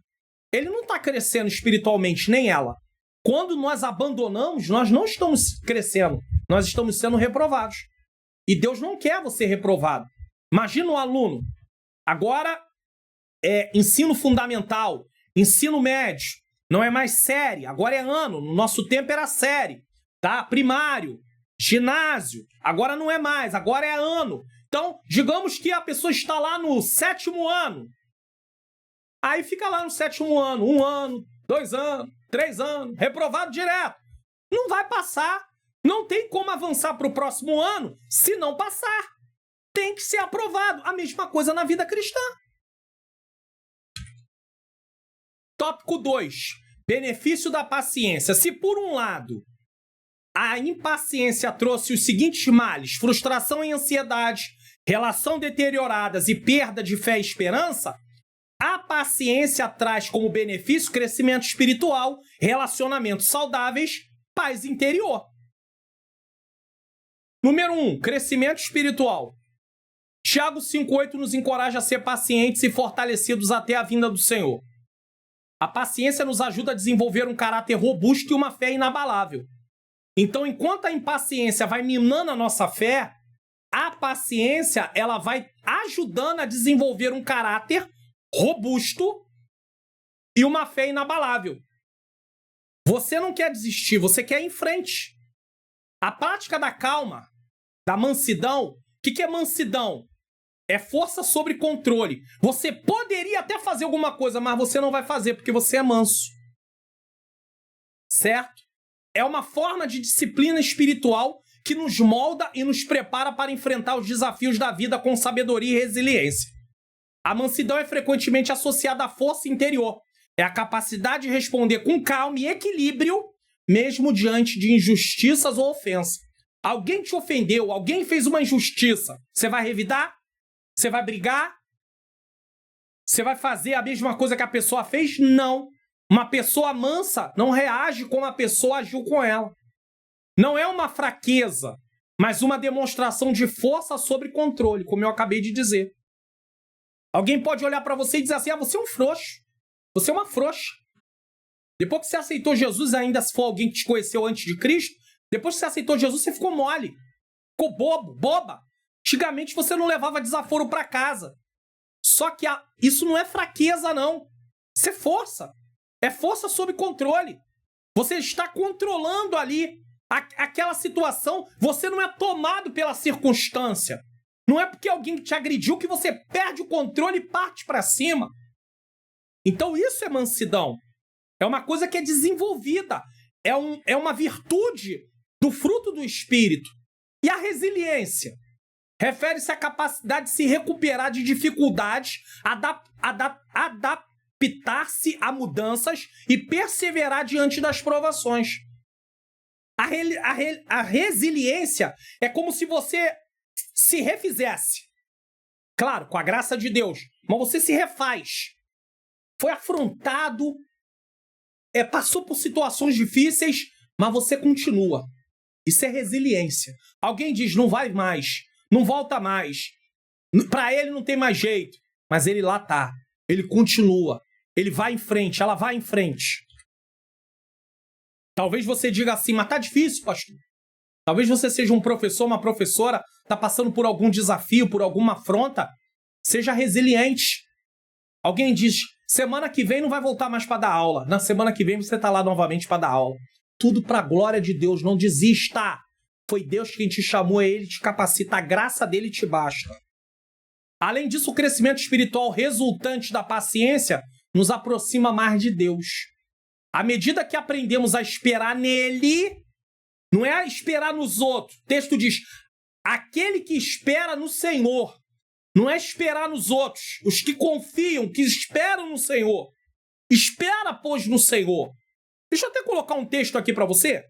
Ele não está crescendo espiritualmente, nem ela. Quando nós abandonamos, nós não estamos crescendo, nós estamos sendo reprovados. E Deus não quer você reprovado. Imagina um aluno, agora ensino fundamental, ensino médio, não é mais série, agora é ano, no nosso tempo era série, tá? Primário. ginásio. Agora não é mais, agora é ano. Então, digamos que a pessoa está lá no 7º ano. Aí fica lá no 7º ano, 1 ano, 2 anos, 3 anos, reprovado direto. Não vai passar. Não tem como avançar para o próximo ano se não passar. Tem que ser aprovado. A mesma coisa na vida cristã. Tópico 2. Benefício da paciência. Se por um lado a impaciência trouxe os seguintes males: frustração e ansiedade, relação deterioradas e perda de fé e esperança, a paciência traz como benefício crescimento espiritual, relacionamentos saudáveis, paz interior. Número 1, crescimento espiritual. Tiago 5,8 nos encoraja a ser pacientes e fortalecidos até a vinda do Senhor. A paciência nos ajuda a desenvolver um caráter robusto e uma fé inabalável. Então, enquanto a impaciência vai minando a nossa fé, a paciência ela vai ajudando a desenvolver um caráter robusto e uma fé inabalável. Você não quer desistir, você quer ir em frente. A prática da calma, da mansidão, o que é mansidão? É força sobre controle. Você poderia até fazer alguma coisa, mas você não vai fazer porque você é manso. Certo? É uma forma de disciplina espiritual que nos molda e nos prepara para enfrentar os desafios da vida com sabedoria e resiliência. A mansidão é frequentemente associada à força interior. É a capacidade de responder com calma e equilíbrio, mesmo diante de injustiças ou ofensas. Alguém te ofendeu, alguém fez uma injustiça. Você vai revidar? Você vai brigar? Você vai fazer a mesma coisa que a pessoa fez? Não. Uma pessoa mansa não reage como a pessoa agiu com ela. Não é uma fraqueza, mas uma demonstração de força sobre controle, como eu acabei de dizer. Alguém pode olhar para você e dizer assim: você é um frouxo. Você é uma frouxa. Depois que você aceitou Jesus, ainda se for alguém que te conheceu antes de Cristo, depois que você aceitou Jesus, você ficou mole. Ficou bobo, boba. Antigamente você não levava desaforo para casa. Só que isso não é fraqueza, não. Isso é força. É força sob controle. Você está controlando ali aquela situação. Você não é tomado pela circunstância. Não é porque alguém te agrediu que você perde o controle e parte para cima. Então isso é mansidão. É uma coisa que é desenvolvida. É uma virtude do fruto do Espírito. E a resiliência? Refere-se à capacidade de se recuperar de dificuldades, adaptar-se a mudanças e perseverar diante das provações. A resiliência é como se você se refizesse. Claro, com a graça de Deus, mas você se refaz. Foi afrontado, passou por situações difíceis, mas você continua. Isso é resiliência. Alguém diz: não vai mais, não volta mais. Para ele não tem mais jeito. Mas ele lá tá. Ele continua. Ele vai em frente, ela vai em frente. Talvez você diga assim: mas tá difícil, pastor. Talvez você seja um professor, uma professora, tá passando por algum desafio, por alguma afronta. Seja resiliente. Alguém diz: semana que vem não vai voltar mais para dar aula. Na semana que vem você tá lá novamente para dar aula. Tudo para a glória de Deus. Não desista. Foi Deus quem te chamou, Ele te capacita, a graça dele te basta. Além disso, o crescimento espiritual resultante da paciência nos aproxima mais de Deus. À medida que aprendemos a esperar nele, não é esperar nos outros. O texto diz: aquele que espera no Senhor. Não é esperar nos outros. Os que confiam, que esperam no Senhor. Espera, pois, no Senhor. Deixa eu até colocar um texto aqui para você.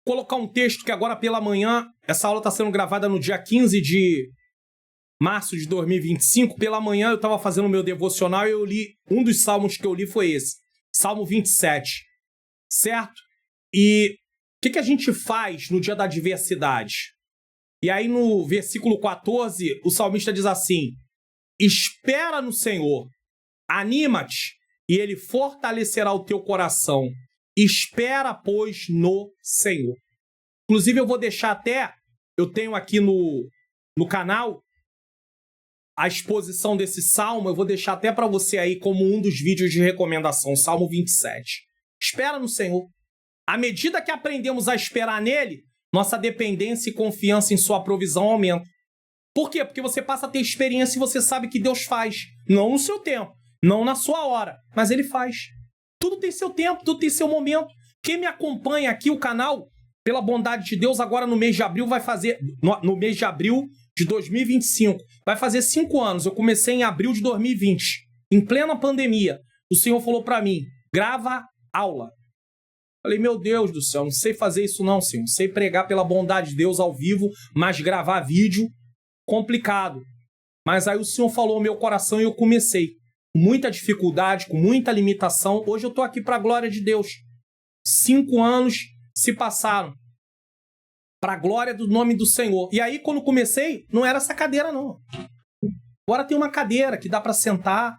Colocar um texto que agora pela manhã, essa aula está sendo gravada no dia 15 de março de 2025. Pela manhã eu estava fazendo o meu devocional e eu li, um dos salmos que eu li foi esse. Salmo 27. Certo? E o que a gente faz no dia da adversidade? E aí no versículo 14, o salmista diz assim: espera no Senhor, anima-te, e Ele fortalecerá o teu coração. Espera, pois, no Senhor. Inclusive, eu vou deixar até, eu tenho aqui no canal, a exposição desse salmo, eu vou deixar até para você aí como um dos vídeos de recomendação, Salmo 27. Espera no Senhor. À medida que aprendemos a esperar nele, nossa dependência e confiança em sua provisão aumenta. Por quê? Porque você passa a ter experiência e você sabe que Deus faz. Não no seu tempo, não na sua hora, mas Ele faz. Tudo tem seu tempo, tudo tem seu momento. Quem me acompanha aqui, o canal, pela bondade de Deus, agora no mês de abril vai fazer... No mês de abril de 2025, vai fazer 5 anos. Eu comecei em abril de 2020, em plena pandemia. O Senhor falou para mim, grava aula. Falei, meu Deus do céu, não sei fazer isso não, Senhor. Não sei pregar pela bondade de Deus ao vivo, mas gravar vídeo, complicado. Mas aí o Senhor falou ao meu coração e eu comecei. Com muita dificuldade, com muita limitação. Hoje eu tô aqui para a glória de Deus. 5 anos se passaram. Para a glória do nome do Senhor. E aí, quando comecei, não era essa cadeira, não. Agora tem uma cadeira que dá para sentar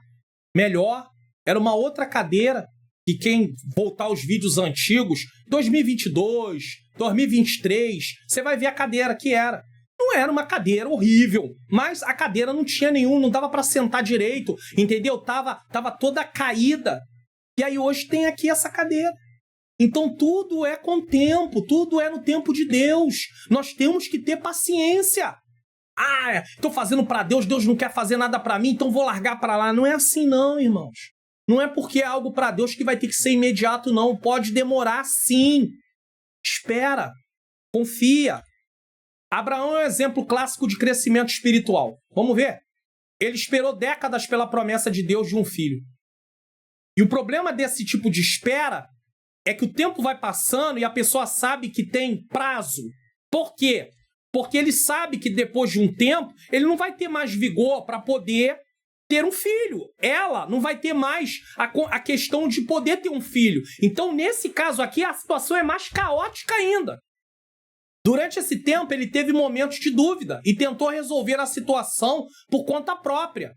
melhor. Era uma outra cadeira. E quem voltar aos vídeos antigos, 2022, 2023, você vai ver a cadeira que era. Não era uma cadeira horrível, mas a cadeira não tinha nenhum, não dava para sentar direito, entendeu? Tava toda caída. E aí hoje tem aqui essa cadeira. Então tudo é com tempo, tudo é no tempo de Deus. Nós temos que ter paciência. Ah, estou fazendo para Deus, Deus não quer fazer nada para mim, então vou largar para lá. Não é assim não, irmãos. Não é porque é algo para Deus que vai ter que ser imediato, não. Pode demorar, sim. Espera. Confia. Abraão é um exemplo clássico de crescimento espiritual. Vamos ver? Ele esperou décadas pela promessa de Deus de um filho. E o problema desse tipo de espera é que o tempo vai passando e a pessoa sabe que tem prazo. Por quê? Porque ele sabe que depois de um tempo, ele não vai ter mais vigor para poder ter um filho. Ela não vai ter mais a questão de poder ter um filho. Então, nesse caso aqui, a situação é mais caótica ainda. Durante esse tempo, ele teve momentos de dúvida e tentou resolver a situação por conta própria,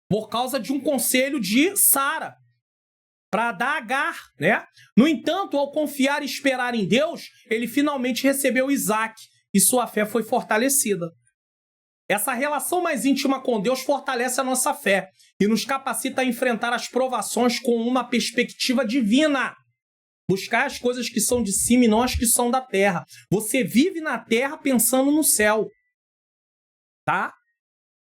por causa de um conselho de Sara, para dar Agar, né? No entanto, ao confiar e esperar em Deus, ele finalmente recebeu Isaac e sua fé foi fortalecida. Essa relação mais íntima com Deus fortalece a nossa fé e nos capacita a enfrentar as provações com uma perspectiva divina. Buscar as coisas que são de cima e não as que são da terra. Você vive na terra pensando no céu. Tá?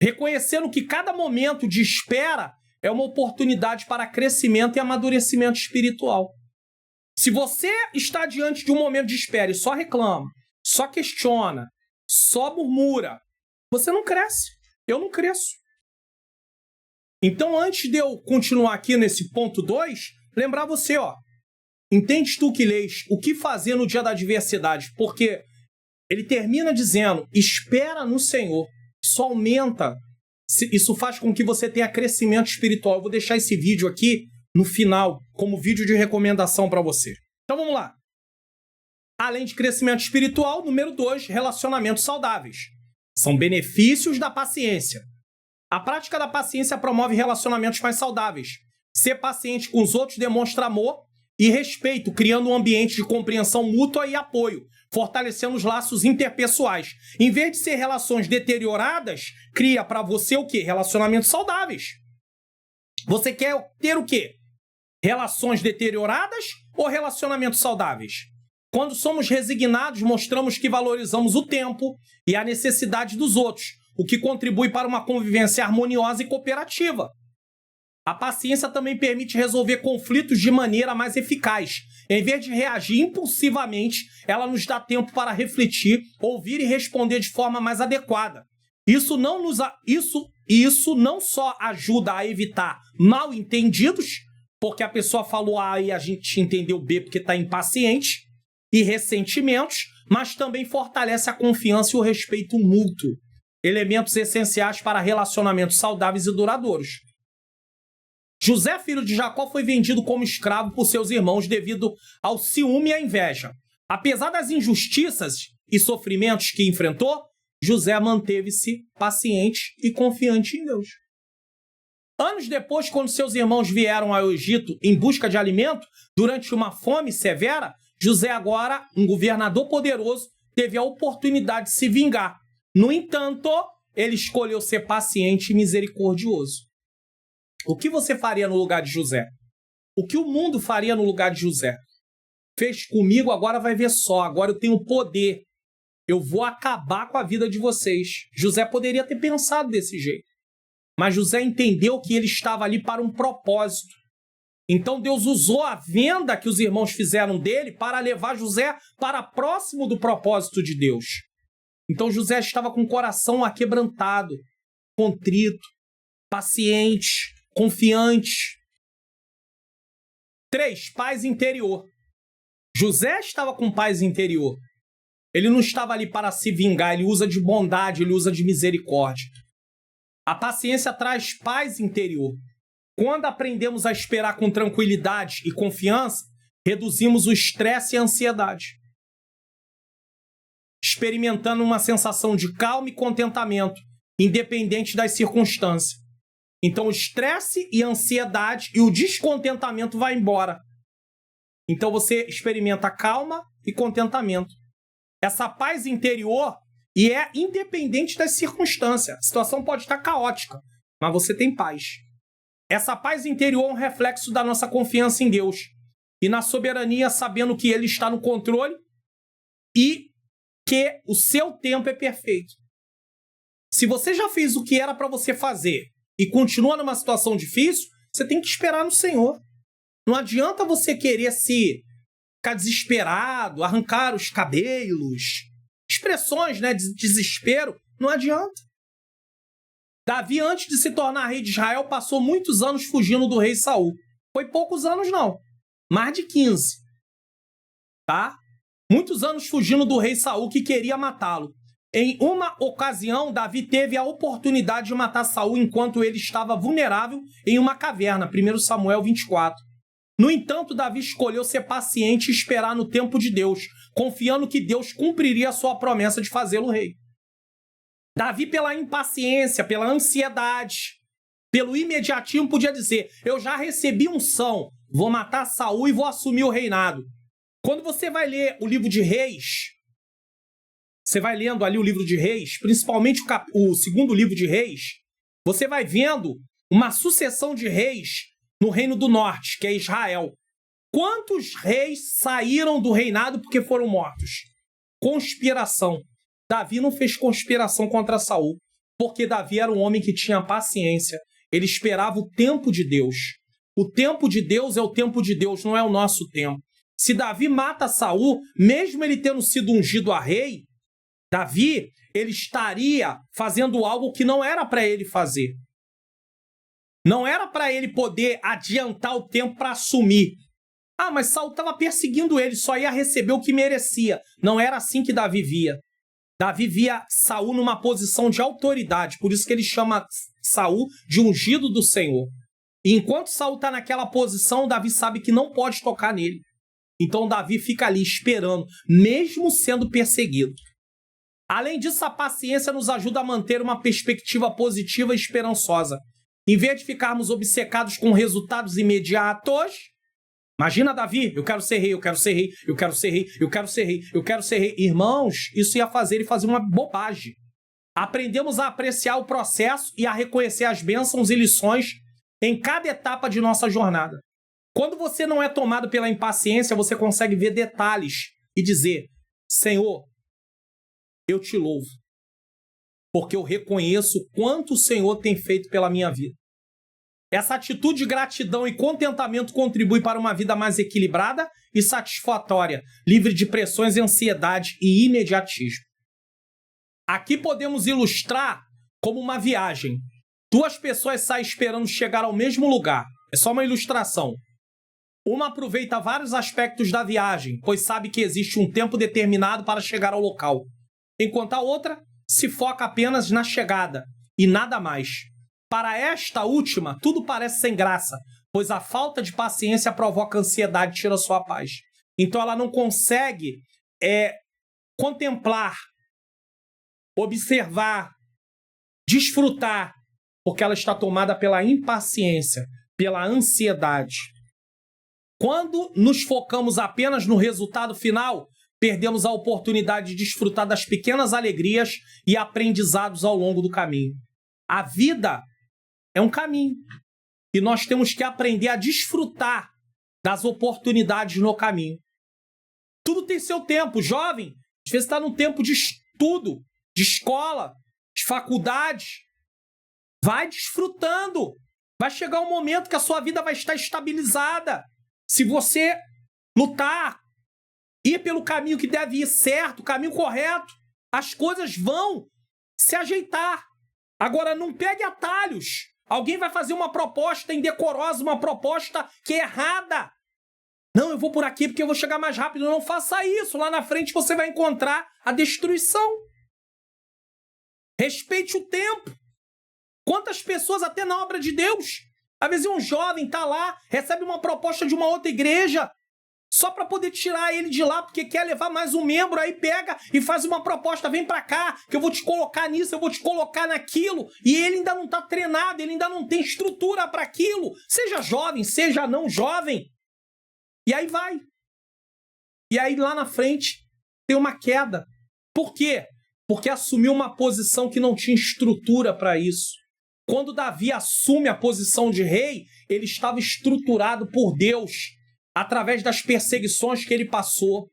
Reconhecendo que cada momento de espera é uma oportunidade para crescimento e amadurecimento espiritual. Se você está diante de um momento de espera e só reclama, só questiona, só murmura, você não cresce. Eu não cresço. Então, antes de eu continuar aqui nesse ponto 2, lembrar você, ó. Entendes tu que lês o que fazer no dia da adversidade? Porque ele termina dizendo, espera no Senhor. Isso aumenta, isso faz com que você tenha crescimento espiritual. Eu vou deixar esse vídeo aqui no final, como vídeo de recomendação para você. Então vamos lá. Além de crescimento espiritual, número 2, relacionamentos saudáveis. São benefícios da paciência. A prática da paciência promove relacionamentos mais saudáveis. Ser paciente com os outros demonstra amor e respeito, criando um ambiente de compreensão mútua e apoio, fortalecendo os laços interpessoais. Em vez de ser relações deterioradas, cria para você o quê? Relacionamentos saudáveis. Você quer ter o quê? Relações deterioradas ou relacionamentos saudáveis? Quando somos resignados, mostramos que valorizamos o tempo e a necessidade dos outros, o que contribui para uma convivência harmoniosa e cooperativa. A paciência também permite resolver conflitos de maneira mais eficaz. Em vez de reagir impulsivamente, ela nos dá tempo para refletir, ouvir e responder de forma mais adequada. Isso não só ajuda a evitar mal-entendidos, porque a pessoa falou A e a gente entendeu B porque está impaciente, e ressentimentos, mas também fortalece a confiança e o respeito mútuo, elementos essenciais para relacionamentos saudáveis e duradouros. José, filho de Jacó, foi vendido como escravo por seus irmãos devido ao ciúme e à inveja. Apesar das injustiças e sofrimentos que enfrentou, José manteve-se paciente e confiante em Deus. Anos depois, quando seus irmãos vieram ao Egito em busca de alimento, durante uma fome severa, José, agora um governador poderoso, teve a oportunidade de se vingar. No entanto, ele escolheu ser paciente e misericordioso. O que você faria no lugar de José? O que o mundo faria no lugar de José? fez comigo, agora vai ver só. Agora eu tenho poder. Eu vou acabar com a vida de vocês. José poderia ter pensado desse jeito. Mas José entendeu que ele estava ali para um propósito. Então Deus usou a venda que os irmãos fizeram dele para levar José para próximo do propósito de Deus. Então José estava com o coração aquebrantado, contrito, paciente, confiante. 3. Paz interior. José estava com paz interior. Ele não estava ali para se vingar, ele usa de bondade, ele usa de misericórdia. A paciência traz paz interior. Quando aprendemos a esperar com tranquilidade e confiança, reduzimos o estresse e a ansiedade, experimentando uma sensação de calma e contentamento, independente das circunstâncias. Então, o estresse e a ansiedade e o descontentamento vai embora. Então, você experimenta calma e contentamento. Essa paz interior e é independente das circunstâncias. A situação pode estar caótica, mas você tem paz. Essa paz interior é um reflexo da nossa confiança em Deus e na soberania, sabendo que Ele está no controle e que o seu tempo é perfeito. Se você já fez o que era para você fazer e continua numa situação difícil, você tem que esperar no Senhor. Não adianta você querer ficar desesperado, arrancar os cabelos, expressões, né, de desespero, não adianta. Davi, antes de se tornar rei de Israel, passou muitos anos fugindo do rei Saul. Foi poucos anos, não. Mais de 15. Tá? Muitos anos fugindo do rei Saul que queria matá-lo. Em uma ocasião, Davi teve a oportunidade de matar Saul enquanto ele estava vulnerável em uma caverna. 1 Samuel 24. No entanto, Davi escolheu ser paciente e esperar no tempo de Deus, confiando que Deus cumpriria a sua promessa de fazê-lo rei. Davi, pela impaciência, pela ansiedade, pelo imediatismo, podia dizer: eu já recebi unção, vou matar Saul e vou assumir o reinado. Quando você vai ler o livro de Reis, você vai lendo ali o livro de Reis, principalmente o segundo livro de Reis, você vai vendo uma sucessão de reis no Reino do Norte, que é Israel. Quantos reis saíram do reinado porque foram mortos? Conspiração. Davi não fez conspiração contra Saul, porque Davi era um homem que tinha paciência. Ele esperava o tempo de Deus. O tempo de Deus é o tempo de Deus, não é o nosso tempo. Se Davi mata Saul, mesmo ele tendo sido ungido a rei, Davi, ele estaria fazendo algo que não era para ele fazer. Não era para ele poder adiantar o tempo para assumir. Ah, mas Saul estava perseguindo ele, só ia receber o que merecia. Não era assim que Davi via. Davi via Saul numa posição de autoridade, por isso que ele chama Saul de ungido do Senhor. E enquanto Saul está naquela posição, Davi sabe que não pode tocar nele. Então Davi fica ali esperando, mesmo sendo perseguido. Além disso, a paciência nos ajuda a manter uma perspectiva positiva e esperançosa. Em vez de ficarmos obcecados com resultados imediatos, imagina Davi: eu quero ser rei, eu quero ser rei, eu quero ser rei, eu quero ser rei, eu quero ser rei. Irmãos, isso ia fazer ele fazer uma bobagem. Aprendemos a apreciar o processo e a reconhecer as bênçãos e lições em cada etapa de nossa jornada. Quando você não é tomado pela impaciência, você consegue ver detalhes e dizer: Senhor, eu te louvo, porque eu reconheço o quanto o Senhor tem feito pela minha vida. Essa atitude de gratidão e contentamento contribui para uma vida mais equilibrada e satisfatória, livre de pressões, ansiedade e imediatismo. Aqui podemos ilustrar como uma viagem. Duas pessoas saem esperando chegar ao mesmo lugar. É só uma ilustração. Uma aproveita vários aspectos da viagem, pois sabe que existe um tempo determinado para chegar ao local, enquanto a outra se foca apenas na chegada e nada mais. Para esta última, tudo parece sem graça, pois a falta de paciência provoca ansiedade e tira sua paz. Então ela não consegue contemplar, observar, desfrutar, porque ela está tomada pela impaciência, pela ansiedade. Quando nos focamos apenas no resultado final, perdemos a oportunidade de desfrutar das pequenas alegrias e aprendizados ao longo do caminho. A vida é um caminho e nós temos que aprender a desfrutar das oportunidades no caminho. Tudo tem seu tempo. Jovem, às vezes está num tempo de estudo, de escola, de faculdade. Vai desfrutando. Vai chegar um momento que a sua vida vai estar estabilizada. Se você lutar, ir pelo caminho que deve ir certo, o caminho correto, as coisas vão se ajeitar. Agora, não pegue atalhos. Alguém vai fazer uma proposta indecorosa, uma proposta que é errada. Não, eu vou por aqui porque eu vou chegar mais rápido. Não faça isso. Lá na frente você vai encontrar a destruição. Respeite o tempo. Quantas pessoas, até na obra de Deus, às vezes um jovem está lá, recebe uma proposta de uma outra igreja, só para poder tirar ele de lá, porque quer levar mais um membro, aí pega e faz uma proposta, vem para cá, que eu vou te colocar nisso, eu vou te colocar naquilo, e ele ainda não está treinado, ele ainda não tem estrutura para aquilo, seja jovem, seja não jovem, e aí vai. E aí lá na frente tem uma queda. Por quê? Porque assumiu uma posição que não tinha estrutura para isso. Quando Davi assume a posição de rei, ele estava estruturado por Deus, através das perseguições que ele passou.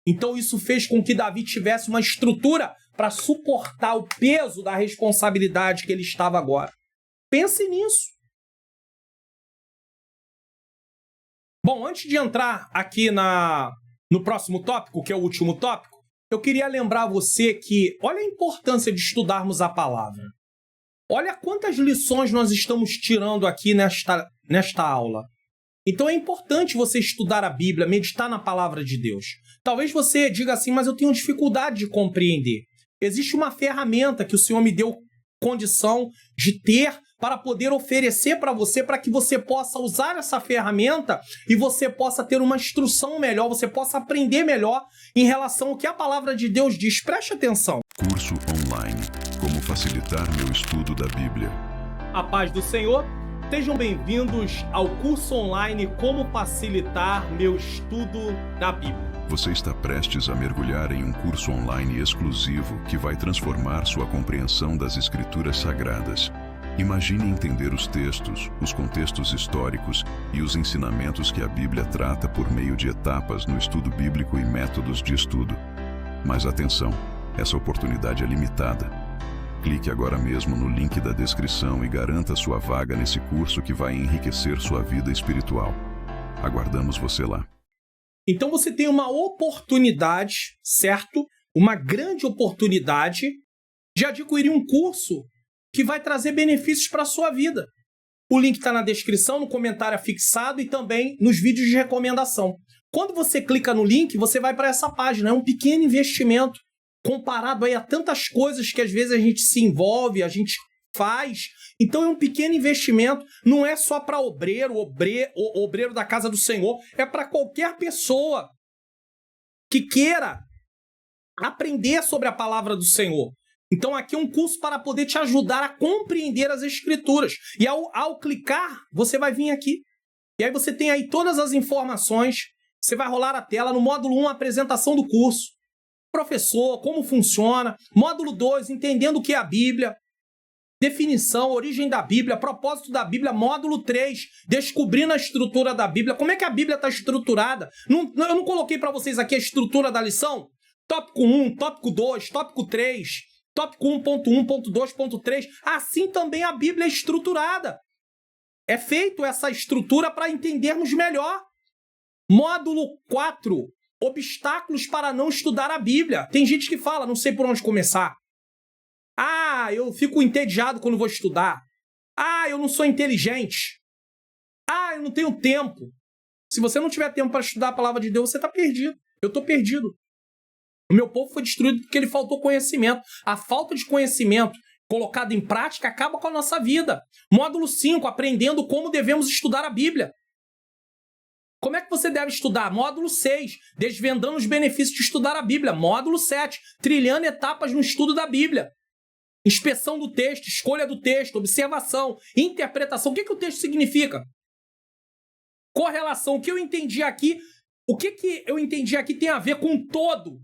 Então isso fez com que Davi tivesse uma estrutura para suportar o peso da responsabilidade que ele estava agora. Pense nisso. Bom, antes de entrar aqui no próximo tópico, que é o último tópico, eu queria lembrar você que, olha a importância de estudarmos a palavra. Olha quantas lições nós estamos tirando aqui nesta aula. Então é importante você estudar a Bíblia, meditar na palavra de Deus. Talvez você diga assim, mas eu tenho dificuldade de compreender. Existe uma ferramenta que o Senhor me deu condição de ter para poder oferecer para você, para que você possa usar essa ferramenta e você possa ter uma instrução melhor, você possa aprender melhor em relação ao que a palavra de Deus diz. Preste atenção. Curso online. Como facilitar meu estudo da Bíblia. A paz do Senhor. Sejam bem-vindos ao curso online Como Facilitar Meu Estudo da Bíblia. Você está prestes a mergulhar em um curso online exclusivo que vai transformar sua compreensão das Escrituras Sagradas. Imagine entender os textos, os contextos históricos e os ensinamentos que a Bíblia trata por meio de etapas no estudo bíblico e métodos de estudo. Mas atenção, essa oportunidade é limitada. Clique agora mesmo no link da descrição e garanta sua vaga nesse curso que vai enriquecer sua vida espiritual. Aguardamos você lá. Então você tem uma oportunidade, certo? Uma grande oportunidade de adquirir um curso que vai trazer benefícios para a sua vida. O link está na descrição, no comentário afixado e também nos vídeos de recomendação. Quando você clica no link, você vai para essa página. É um pequeno investimento comparado aí a tantas coisas que às vezes a gente se envolve, a gente faz. Então é um pequeno investimento, não é só para obreiro da casa do Senhor, é para qualquer pessoa que queira aprender sobre a palavra do Senhor. Então aqui é um curso para poder te ajudar a compreender as Escrituras. E ao clicar, você vai vir aqui. E aí você tem aí todas as informações, você vai rolar a tela. No módulo 1, a apresentação do curso. Professor, como funciona. Módulo 2, entendendo o que é a Bíblia. Definição, origem da Bíblia, propósito da Bíblia. Módulo 3, descobrindo a estrutura da Bíblia. Como é que a Bíblia está estruturada? Eu não coloquei para vocês aqui a estrutura da lição? Tópico 1, tópico 2, tópico 3, tópico 1.1.2.3. Assim também a Bíblia é estruturada. É feito essa estrutura para entendermos melhor. Módulo 4, obstáculos para não estudar a Bíblia. Tem gente que fala, não sei por onde começar. Ah, eu fico entediado quando vou estudar. Ah, eu não sou inteligente. Ah, eu não tenho tempo. Se você não tiver tempo para estudar a palavra de Deus, você está perdido. Eu estou perdido. O meu povo foi destruído porque ele faltou conhecimento. A falta de conhecimento colocado em prática acaba com a nossa vida. Módulo 5, aprendendo como devemos estudar a Bíblia. Como é que você deve estudar? Módulo 6, desvendando os benefícios de estudar a Bíblia. Módulo 7, trilhando etapas no estudo da Bíblia. Inspeção do texto, escolha do texto, observação, interpretação. O que o texto significa? Correlação. O que eu entendi aqui tem a ver com todo.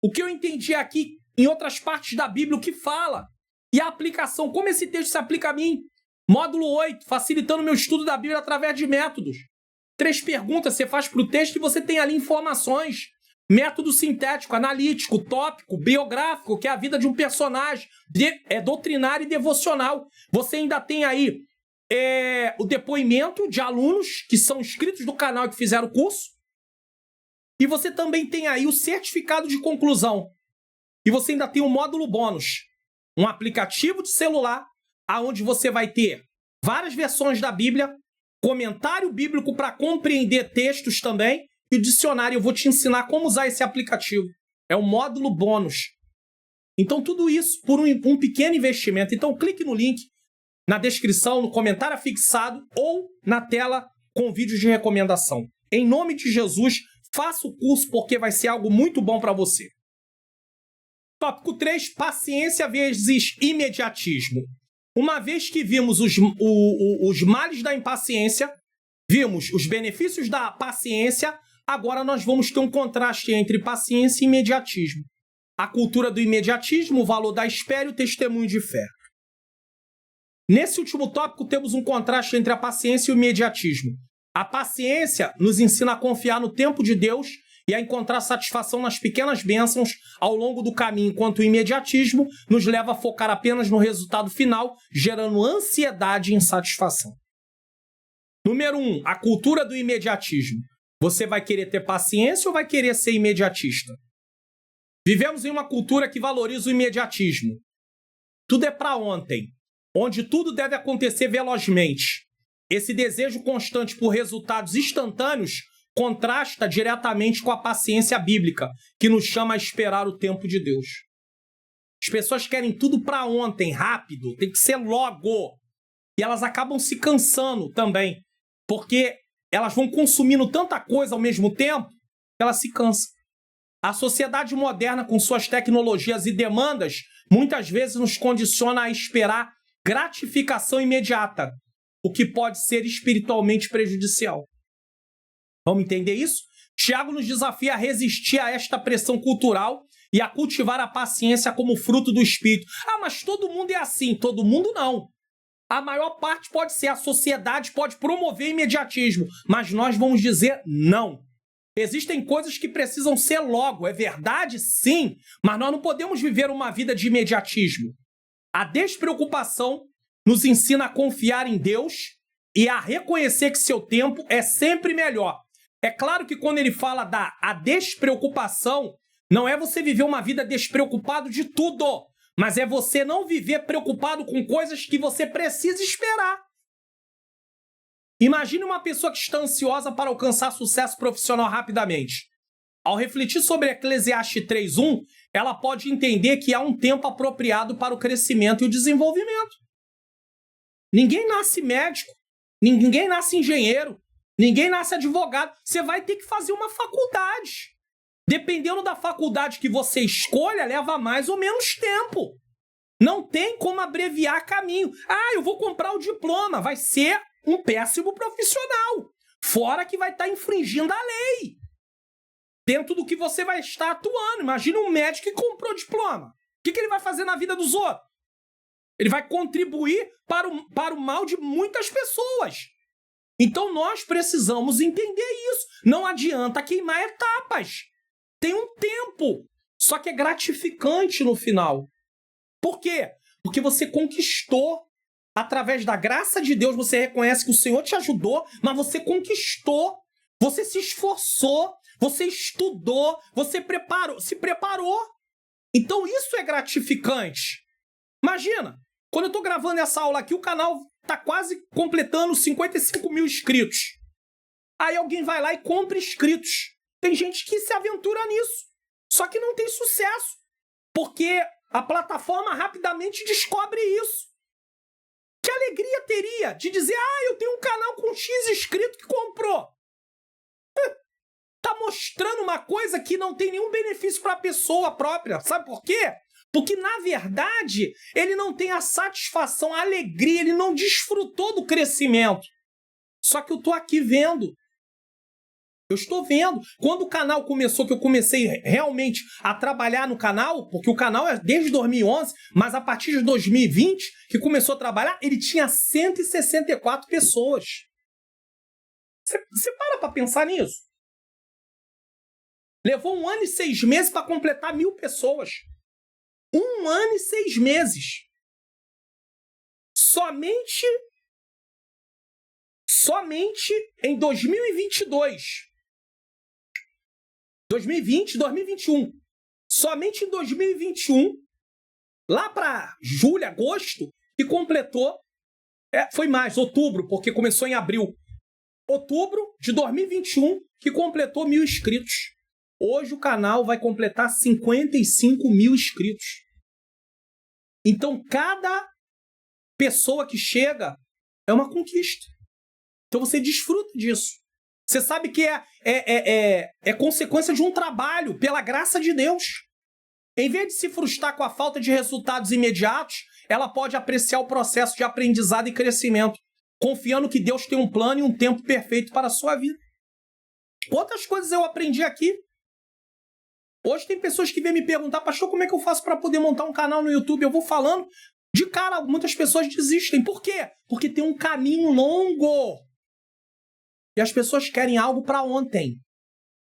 O que eu entendi aqui em outras partes da Bíblia, o que fala. E a aplicação. Como esse texto se aplica a mim? Módulo 8, facilitando meu estudo da Bíblia através de métodos. 3 perguntas você faz para o texto e você tem ali informações. Método sintético, analítico, tópico, biográfico, que é a vida de um personagem, doutrinário e devocional. Você ainda tem aí o depoimento de alunos que são inscritos do canal e que fizeram o curso. E você também tem aí o certificado de conclusão. E você ainda tem o módulo bônus, um aplicativo de celular, onde você vai ter várias versões da Bíblia, comentário bíblico para compreender textos também, e o dicionário. Eu vou te ensinar como usar esse aplicativo. É o módulo bônus. Então, tudo isso por um pequeno investimento. Então, clique no link na descrição, no comentário afixado ou na tela com vídeos de recomendação. Em nome de Jesus, faça o curso porque vai ser algo muito bom para você. Tópico 3, paciência vezes imediatismo. Uma vez que vimos os males da impaciência, vimos os benefícios da paciência, agora nós vamos ter um contraste entre paciência e imediatismo. A cultura do imediatismo, o valor da espera e o testemunho de fé. Nesse último tópico, temos um contraste entre a paciência e o imediatismo. A paciência nos ensina a confiar no tempo de Deus e a encontrar satisfação nas pequenas bênçãos ao longo do caminho, enquanto o imediatismo nos leva a focar apenas no resultado final, gerando ansiedade e insatisfação. Número 1, a cultura do imediatismo. Você vai querer ter paciência ou vai querer ser imediatista? Vivemos em uma cultura que valoriza o imediatismo. Tudo é para ontem, onde tudo deve acontecer velozmente. Esse desejo constante por resultados instantâneos contrasta diretamente com a paciência bíblica, que nos chama a esperar o tempo de Deus. As pessoas querem tudo para ontem, rápido, tem que ser logo. E elas acabam se cansando também, porque elas vão consumindo tanta coisa ao mesmo tempo que elas se cansam. A sociedade moderna, com suas tecnologias e demandas, muitas vezes nos condiciona a esperar gratificação imediata, o que pode ser espiritualmente prejudicial. Vamos entender isso? Tiago nos desafia a resistir a esta pressão cultural e a cultivar a paciência como fruto do Espírito. Ah, mas todo mundo é assim. Todo mundo não. A maior parte pode ser, a sociedade pode promover imediatismo, mas nós vamos dizer não. Existem coisas que precisam ser logo, é verdade? Sim, mas nós não podemos viver uma vida de imediatismo. A despreocupação nos ensina a confiar em Deus e a reconhecer que seu tempo é sempre melhor. É claro que quando ele fala a despreocupação, não é você viver uma vida despreocupado de tudo, mas é você não viver preocupado com coisas que você precisa esperar. Imagine uma pessoa que está ansiosa para alcançar sucesso profissional rapidamente. Ao refletir sobre Eclesiastes 3:1, ela pode entender que há um tempo apropriado para o crescimento e o desenvolvimento. Ninguém nasce médico, ninguém nasce engenheiro, ninguém nasce advogado. Você vai ter que fazer uma faculdade. Dependendo da faculdade que você escolha, leva mais ou menos tempo. Não tem como abreviar caminho. Ah, eu vou comprar o diploma. Vai ser um péssimo profissional. Fora que vai estar infringindo a lei. Dentro do que você vai estar atuando. Imagina um médico que comprou o diploma. O que ele vai fazer na vida dos outros? Ele vai contribuir para o mal de muitas pessoas. Então nós precisamos entender isso. Não adianta queimar etapas. Tem um tempo, só que é gratificante no final. Por quê? Porque você conquistou, através da graça de Deus, você reconhece que o Senhor te ajudou, mas você conquistou, você se esforçou, você estudou, você se preparou. Então isso é gratificante. Imagina, quando eu estou gravando essa aula aqui, o canal está quase completando 55 mil inscritos. Aí alguém vai lá e compra inscritos. Tem gente que se aventura nisso, só que não tem sucesso, porque a plataforma rapidamente descobre isso. Que alegria teria de dizer, eu tenho um canal com X inscrito que comprou. Tá mostrando uma coisa que não tem nenhum benefício para a pessoa própria. Sabe por quê? Porque, na verdade, ele não tem a satisfação, a alegria, ele não desfrutou do crescimento. Só que eu tô aqui vendo. Eu estou vendo. Quando o canal começou, que eu comecei realmente a trabalhar no canal, porque o canal é desde 2011, mas a partir de 2020, que começou a trabalhar, ele tinha 164 pessoas. Você para pensar nisso. Levou 1 ano e 6 meses para completar 1.000 pessoas. 1 ano e 6 meses. Somente em 2022. 2020, 2021. Somente em 2021, lá para julho, agosto, que completou, foi mais, outubro, porque começou em abril. Outubro de 2021, que completou 1.000 inscritos. Hoje o canal vai completar 55.000 inscritos. Então, cada pessoa que chega é uma conquista. Então, você desfruta disso. Você sabe que é consequência de um trabalho, pela graça de Deus. Em vez de se frustrar com a falta de resultados imediatos, ela pode apreciar o processo de aprendizado e crescimento, confiando que Deus tem um plano e um tempo perfeito para a sua vida. Quantas coisas eu aprendi aqui? Hoje tem pessoas que vêm me perguntar, pastor, como é que eu faço para poder montar um canal no YouTube? Eu vou falando, de cara, muitas pessoas desistem. Por quê? Porque tem um caminho longo. E as pessoas querem algo para ontem.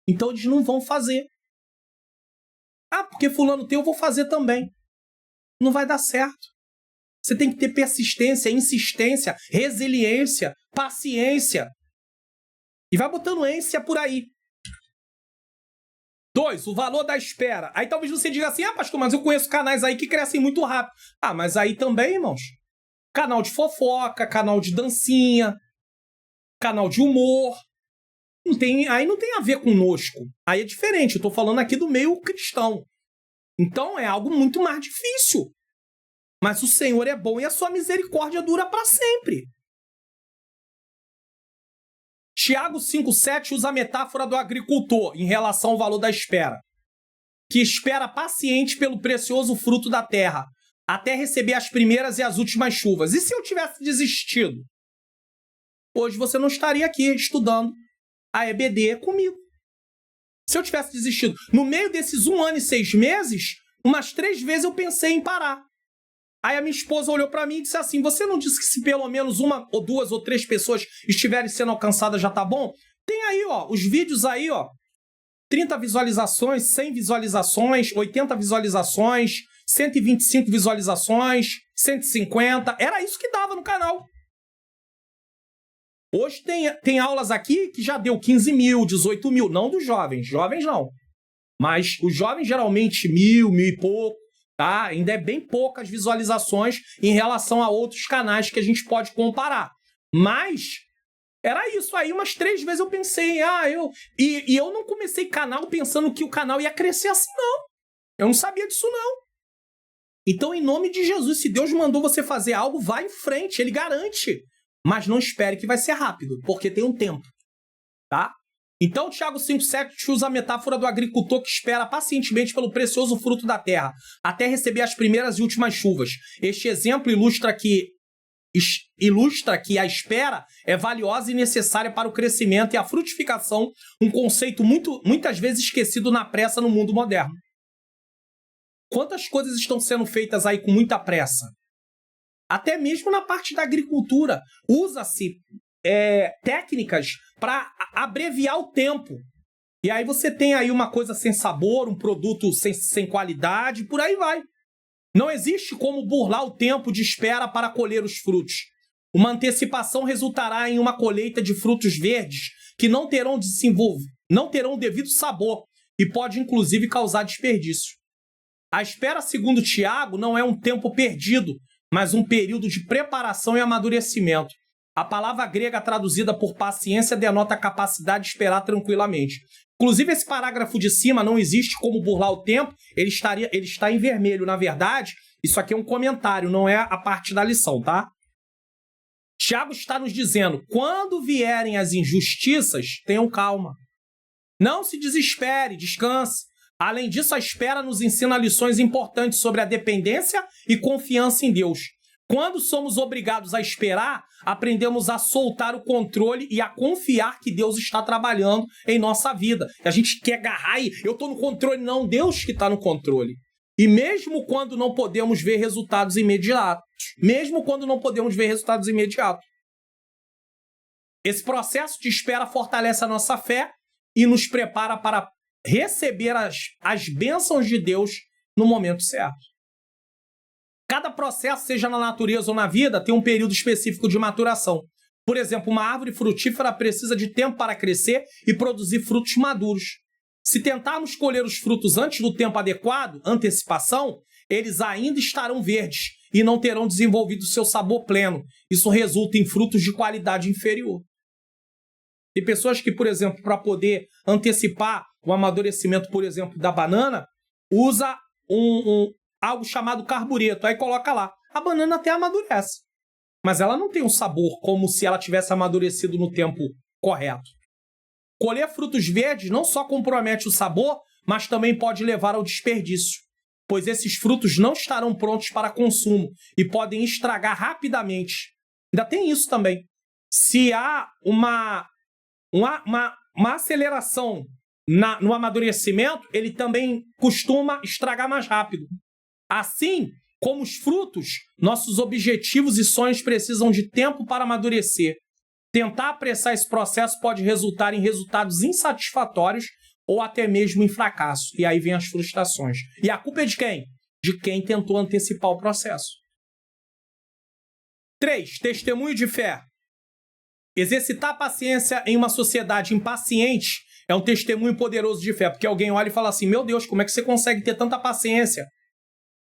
Então eles não vão fazer. Ah, porque fulano tem, eu vou fazer também. Não vai dar certo. Você tem que ter persistência, insistência, resiliência, paciência. E vai botando ência por aí. 2, o valor da espera. Aí talvez você diga assim, pastor, mas eu conheço canais aí que crescem muito rápido. Mas aí também, irmãos, canal de fofoca, canal de dancinha, canal de humor. Aí não tem a ver conosco. Aí é diferente, eu tô falando aqui do meio cristão. Então é algo muito mais difícil. Mas o Senhor é bom e a sua misericórdia dura para sempre. Tiago 5,7 usa a metáfora do agricultor em relação ao valor da espera, que espera paciente pelo precioso fruto da terra, até receber as primeiras e as últimas chuvas. E se eu tivesse desistido? Hoje você não estaria aqui estudando a EBD comigo. Se eu tivesse desistido, no meio desses 1 ano e 6 meses, umas 3 vezes eu pensei em parar. Aí a minha esposa olhou para mim e disse assim, você não disse que se pelo menos 1 ou 2 ou 3 pessoas estiverem sendo alcançadas já tá bom? Tem aí, os vídeos aí, 30 visualizações, 100 visualizações, 80 visualizações, 125 visualizações, 150. Era isso que dava no canal. Hoje tem aulas aqui que já deu 15 mil, 18 mil. Não dos jovens. Jovens não. Mas os jovens geralmente 1.000, 1.000 e pouco. Tá? Ainda é bem poucas visualizações em relação a outros canais que a gente pode comparar. Mas era isso aí. Umas 3 vezes eu pensei, E eu não comecei canal pensando que o canal ia crescer assim, não. Eu não sabia disso, não. Então, em nome de Jesus, se Deus mandou você fazer algo, vá em frente. Ele garante. Mas não espere que vai ser rápido, porque tem um tempo. Tá? Então, Tiago 5,7 usa a metáfora do agricultor que espera pacientemente pelo precioso fruto da terra, até receber as primeiras e últimas chuvas. Este exemplo ilustra que a espera é valiosa e necessária para o crescimento e a frutificação, um conceito muitas vezes esquecido na pressa no mundo moderno. Quantas coisas estão sendo feitas aí com muita pressa? Até mesmo na parte da agricultura, usa-se técnicas para abreviar o tempo. E aí você tem aí uma coisa sem sabor, um produto sem qualidade, por aí vai. Não existe como burlar o tempo de espera para colher os frutos. Uma antecipação resultará em uma colheita de frutos verdes que não terão o devido sabor e pode inclusive causar desperdício. A espera, segundo Tiago, não é um tempo perdido, mas um período de preparação e amadurecimento. A palavra grega traduzida por paciência denota a capacidade de esperar tranquilamente. Inclusive, esse parágrafo de cima não existe como burlar o tempo, ele está em vermelho. Na verdade, isso aqui é um comentário, não é a parte da lição, tá? Tiago está nos dizendo, quando vierem as injustiças, tenham calma. Não se desespere, descanse. Além disso, a espera nos ensina lições importantes sobre a dependência e confiança em Deus. Quando somos obrigados a esperar, aprendemos a soltar o controle e a confiar que Deus está trabalhando em nossa vida. A gente quer agarrar e eu estou no controle. Não, Deus que está no controle. E mesmo quando não podemos ver resultados imediatos. Esse processo de espera fortalece a nossa fé e nos prepara para receber as bênçãos de Deus no momento certo. Cada processo, seja na natureza ou na vida, tem um período específico de maturação. Por exemplo, uma árvore frutífera precisa de tempo para crescer e produzir frutos maduros. Se tentarmos colher os frutos antes do tempo adequado, antecipação, eles ainda estarão verdes e não terão desenvolvido seu sabor pleno. Isso resulta em frutos de qualidade inferior. Tem pessoas que, por exemplo, para poder antecipar o amadurecimento, por exemplo, da banana, usa algo chamado carbureto. Aí coloca lá. A banana até amadurece, mas ela não tem um sabor como se ela tivesse amadurecido no tempo correto. Colher frutos verdes não só compromete o sabor, mas também pode levar ao desperdício, pois esses frutos não estarão prontos para consumo e podem estragar rapidamente. Ainda tem isso também. Se há uma aceleração no amadurecimento, ele também costuma estragar mais rápido. Assim como os frutos, nossos objetivos e sonhos precisam de tempo para amadurecer. Tentar apressar esse processo pode resultar em resultados insatisfatórios ou até mesmo em fracasso. E aí vem as frustrações. E a culpa é de quem? De quem tentou antecipar o processo. 3. Testemunho de fé. Exercitar a paciência em uma sociedade impaciente é um testemunho poderoso de fé, porque alguém olha e fala assim, meu Deus, como é que você consegue ter tanta paciência?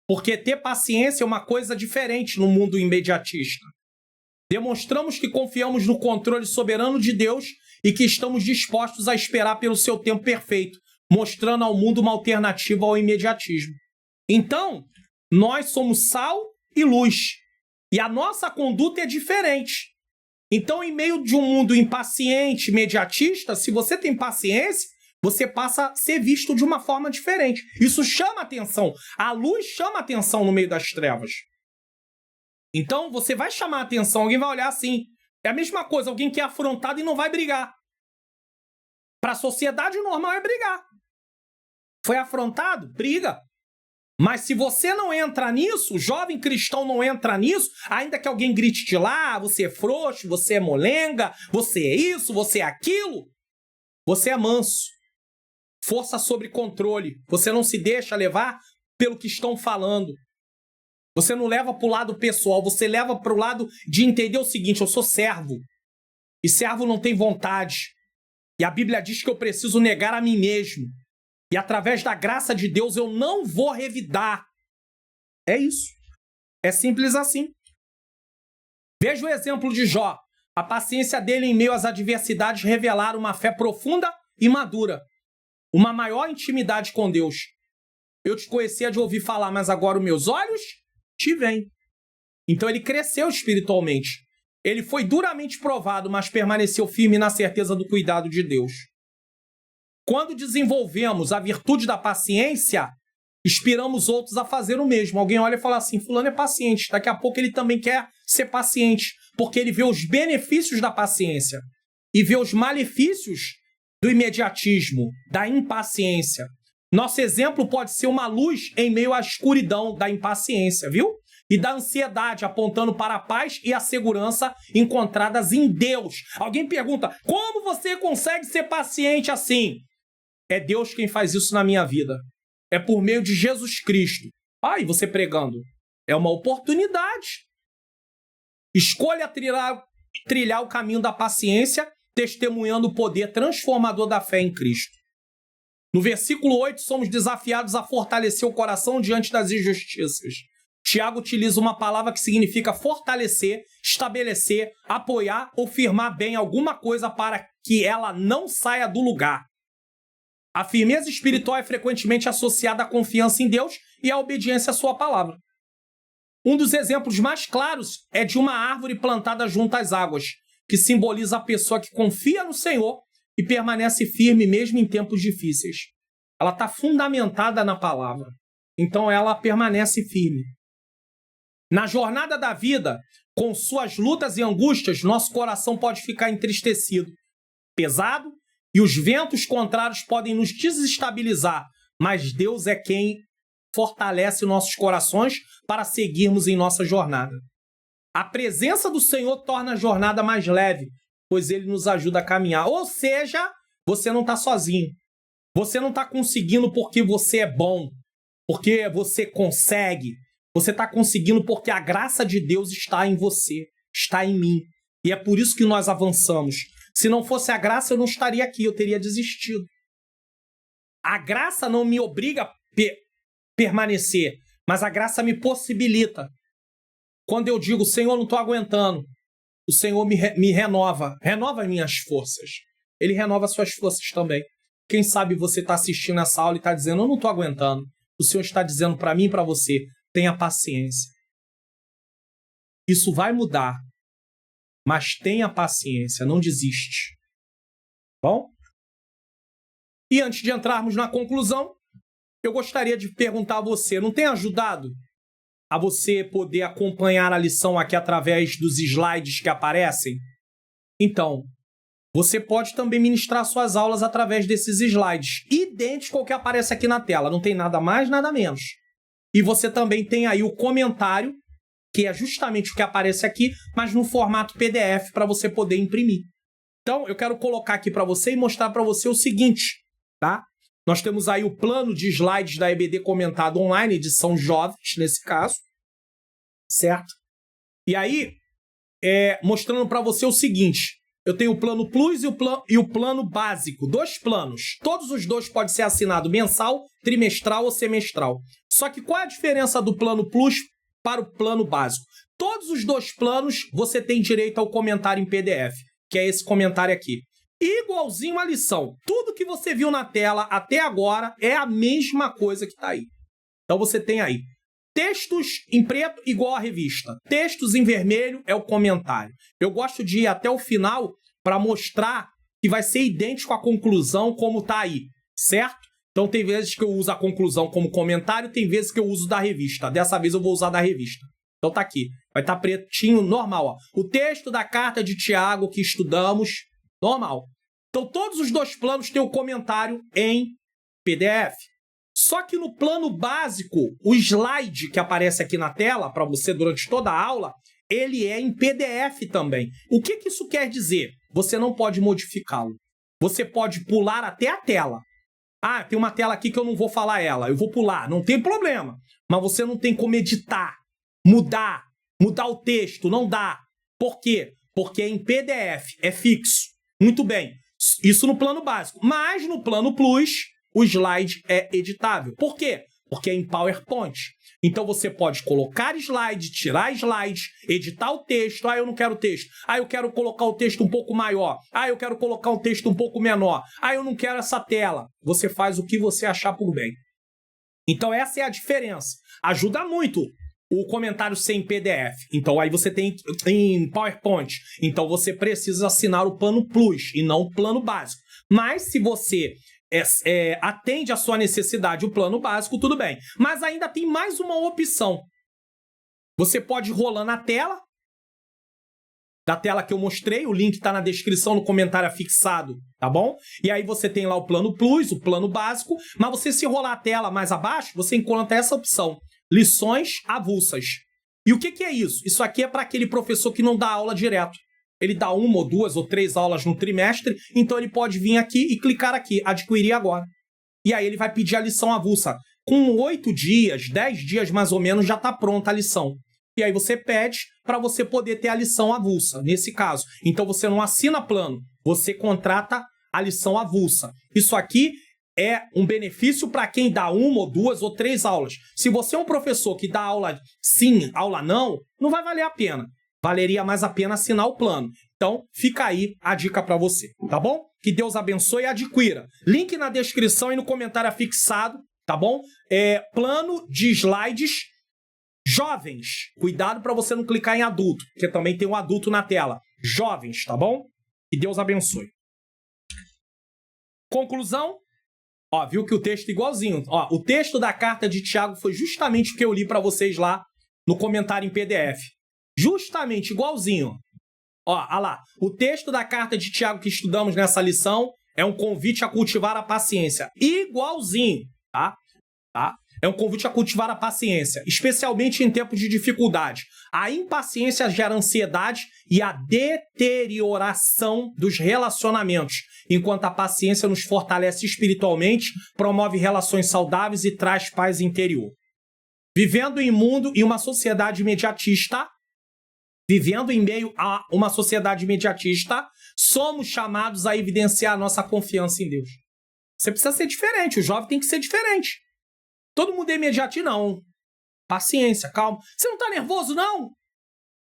Porque ter paciência é uma coisa diferente no mundo imediatista. Demonstramos que confiamos no controle soberano de Deus e que estamos dispostos a esperar pelo seu tempo perfeito, mostrando ao mundo uma alternativa ao imediatismo. Então, nós somos sal e luz, e a nossa conduta é diferente. Então, em meio de um mundo impaciente, imediatista, se você tem paciência, você passa a ser visto de uma forma diferente. Isso chama atenção. A luz chama atenção no meio das trevas. Então, você vai chamar atenção, alguém vai olhar assim. É a mesma coisa, alguém que é afrontado e não vai brigar. Para a sociedade, o normal é brigar. Foi afrontado? Briga. Mas se você não entra nisso, o jovem cristão não entra nisso, ainda que alguém grite de lá, você é frouxo, você é molenga, você é isso, você é aquilo, você é manso. Força sobre controle. Você não se deixa levar pelo que estão falando. Você não leva para o lado pessoal, você leva para o lado de entender o seguinte, eu sou servo. E servo não tem vontade. E a Bíblia diz que eu preciso negar a mim mesmo. E através da graça de Deus eu não vou revidar. É isso. É simples assim. Veja o exemplo de Jó. A paciência dele em meio às adversidades revelaram uma fé profunda e madura. Uma maior intimidade com Deus. Eu te conhecia de ouvir falar, mas agora os meus olhos te veem. Então ele cresceu espiritualmente. Ele foi duramente provado, mas permaneceu firme na certeza do cuidado de Deus. Quando desenvolvemos a virtude da paciência, inspiramos outros a fazer o mesmo. Alguém olha e fala assim, fulano é paciente. Daqui a pouco ele também quer ser paciente, porque ele vê os benefícios da paciência e vê os malefícios do imediatismo, da impaciência. Nosso exemplo pode ser uma luz em meio à escuridão da impaciência, viu? E da ansiedade, apontando para a paz e a segurança encontradas em Deus. Alguém pergunta, como você consegue ser paciente assim? É Deus quem faz isso na minha vida. É por meio de Jesus Cristo. E você pregando. É uma oportunidade. Escolha trilhar o caminho da paciência, testemunhando o poder transformador da fé em Cristo. No versículo 8, somos desafiados a fortalecer o coração diante das injustiças. Tiago utiliza uma palavra que significa fortalecer, estabelecer, apoiar ou firmar bem alguma coisa para que ela não saia do lugar. A firmeza espiritual é frequentemente associada à confiança em Deus e à obediência à sua palavra. Um dos exemplos mais claros é de uma árvore plantada junto às águas, que simboliza a pessoa que confia no Senhor e permanece firme mesmo em tempos difíceis. Ela está fundamentada na palavra, então ela permanece firme. Na jornada da vida, com suas lutas e angústias, nosso coração pode ficar entristecido, pesado, e os ventos contrários podem nos desestabilizar, mas Deus é quem fortalece nossos corações para seguirmos em nossa jornada. A presença do Senhor torna a jornada mais leve, pois ele nos ajuda a caminhar. Ou seja, você não está sozinho. Você não está conseguindo porque você é bom, porque você consegue. Você está conseguindo porque a graça de Deus está em você, está em mim. E é por isso que nós avançamos. Se não fosse a graça, eu não estaria aqui, eu teria desistido. A graça não me obriga a permanecer, mas a graça me possibilita. Quando eu digo, Senhor, não estou aguentando, o Senhor me renova as minhas forças. Ele renova as suas forças também. Quem sabe você está assistindo essa aula e está dizendo, eu não estou aguentando. O Senhor está dizendo para mim e para você, tenha paciência. Isso vai mudar, mas tenha paciência, não desiste. Bom? E antes de entrarmos na conclusão, eu gostaria de perguntar a você, não tem ajudado a você poder acompanhar a lição aqui através dos slides que aparecem? Então, você pode também ministrar suas aulas através desses slides, idêntico ao que aparece aqui na tela, não tem nada mais, nada menos. E você também tem aí o comentário, que é justamente o que aparece aqui, mas no formato PDF para você poder imprimir. Então, eu quero colocar aqui para você e mostrar para você o seguinte, tá? Nós temos aí o plano de slides da EBD comentado online, edição jovens, nesse caso, certo? E aí, mostrando para você o seguinte, eu tenho o plano Plus e o plano básico, 2 planos. Todos os 2 podem ser assinados mensal, trimestral ou semestral. Só que qual é a diferença do plano Plus para o plano básico? Todos os 2 planos você tem direito ao comentário em PDF, que é esse comentário aqui. Igualzinho à lição. Tudo que você viu na tela até agora é a mesma coisa que está aí. Então você tem aí textos em preto igual à revista. Textos em vermelho é o comentário. Eu gosto de ir até o final para mostrar que vai ser idêntico à conclusão como está aí, certo? Então tem vezes que eu uso a conclusão como comentário, tem vezes que eu uso da revista. Dessa vez eu vou usar da revista. Então tá aqui. Vai estar pretinho, normal. Ó. O texto da carta de Tiago que estudamos, normal. Então todos os 2 planos têm o comentário em PDF. Só que no plano básico, o slide que aparece aqui na tela para você durante toda a aula, ele é em PDF também. O que isso quer dizer? Você não pode modificá-lo. Você pode pular até a tela. Ah, tem uma tela aqui que eu não vou falar ela. Eu vou pular, não tem problema. Mas você não tem como editar, mudar o texto, não dá. Por quê? Porque é em PDF, é fixo. Muito bem. Isso no plano básico. Mas no plano Plus, o slide é editável. Por quê? Porque é em PowerPoint. Então você pode colocar slide, tirar slide, editar o texto. Ah, eu não quero texto. Ah, eu quero colocar o texto um pouco maior. Ah, eu quero colocar um texto um pouco menor. Ah, eu não quero essa tela. Você faz o que você achar por bem. Então essa é a diferença. Ajuda muito o comentário ser em PDF. Então aí você tem em PowerPoint. Então você precisa assinar o plano Plus e não o plano básico. Mas se você atende à sua necessidade o plano básico, tudo bem. Mas ainda tem mais uma opção. Você pode rolar na tela, da tela que eu mostrei, o link está na descrição, no comentário fixado, tá bom? E aí você tem lá o plano Plus, o plano básico, mas você se rolar a tela mais abaixo, você encontra essa opção, lições avulsas. E o que é isso? Isso aqui é para aquele professor que não dá aula direto. Ele dá 1 ou 2 ou 3 aulas no trimestre, então ele pode vir aqui e clicar aqui, adquirir agora. E aí ele vai pedir a lição avulsa. Com 8 dias, 10 dias mais ou menos, já está pronta a lição. E aí você pede para você poder ter a lição avulsa, nesse caso. Então você não assina plano, você contrata a lição avulsa. Isso aqui é um benefício para quem dá 1 ou 2 ou 3 aulas. Se você é um professor que dá aula sim, aula não, não vai valer a pena. Valeria mais a pena assinar o plano. Então, fica aí a dica para você, tá bom? Que Deus abençoe e adquira. Link na descrição e no comentário fixado, tá bom? Plano de slides jovens. Cuidado para você não clicar em adulto, porque também tem um adulto na tela. Jovens, tá bom? Que Deus abençoe. Conclusão. Ó, viu que o texto é igualzinho. Ó, o texto da carta de Tiago foi justamente o que eu li para vocês lá no comentário em PDF. Justamente igualzinho. Ó, olha lá. O texto da carta de Tiago que estudamos nessa lição é um convite a cultivar a paciência. Igualzinho, tá? É um convite a cultivar a paciência, especialmente em tempos de dificuldade. A impaciência gera ansiedade e a deterioração dos relacionamentos, enquanto a paciência nos fortalece espiritualmente, promove relações saudáveis e traz paz interior. Vivendo em mundo e uma sociedade imediatista, vivendo em meio a uma sociedade imediatista, somos chamados a evidenciar a nossa confiança em Deus. Você precisa ser diferente, o jovem tem que ser diferente. Todo mundo é imediatista, não. Paciência, calma. Você não está nervoso, não?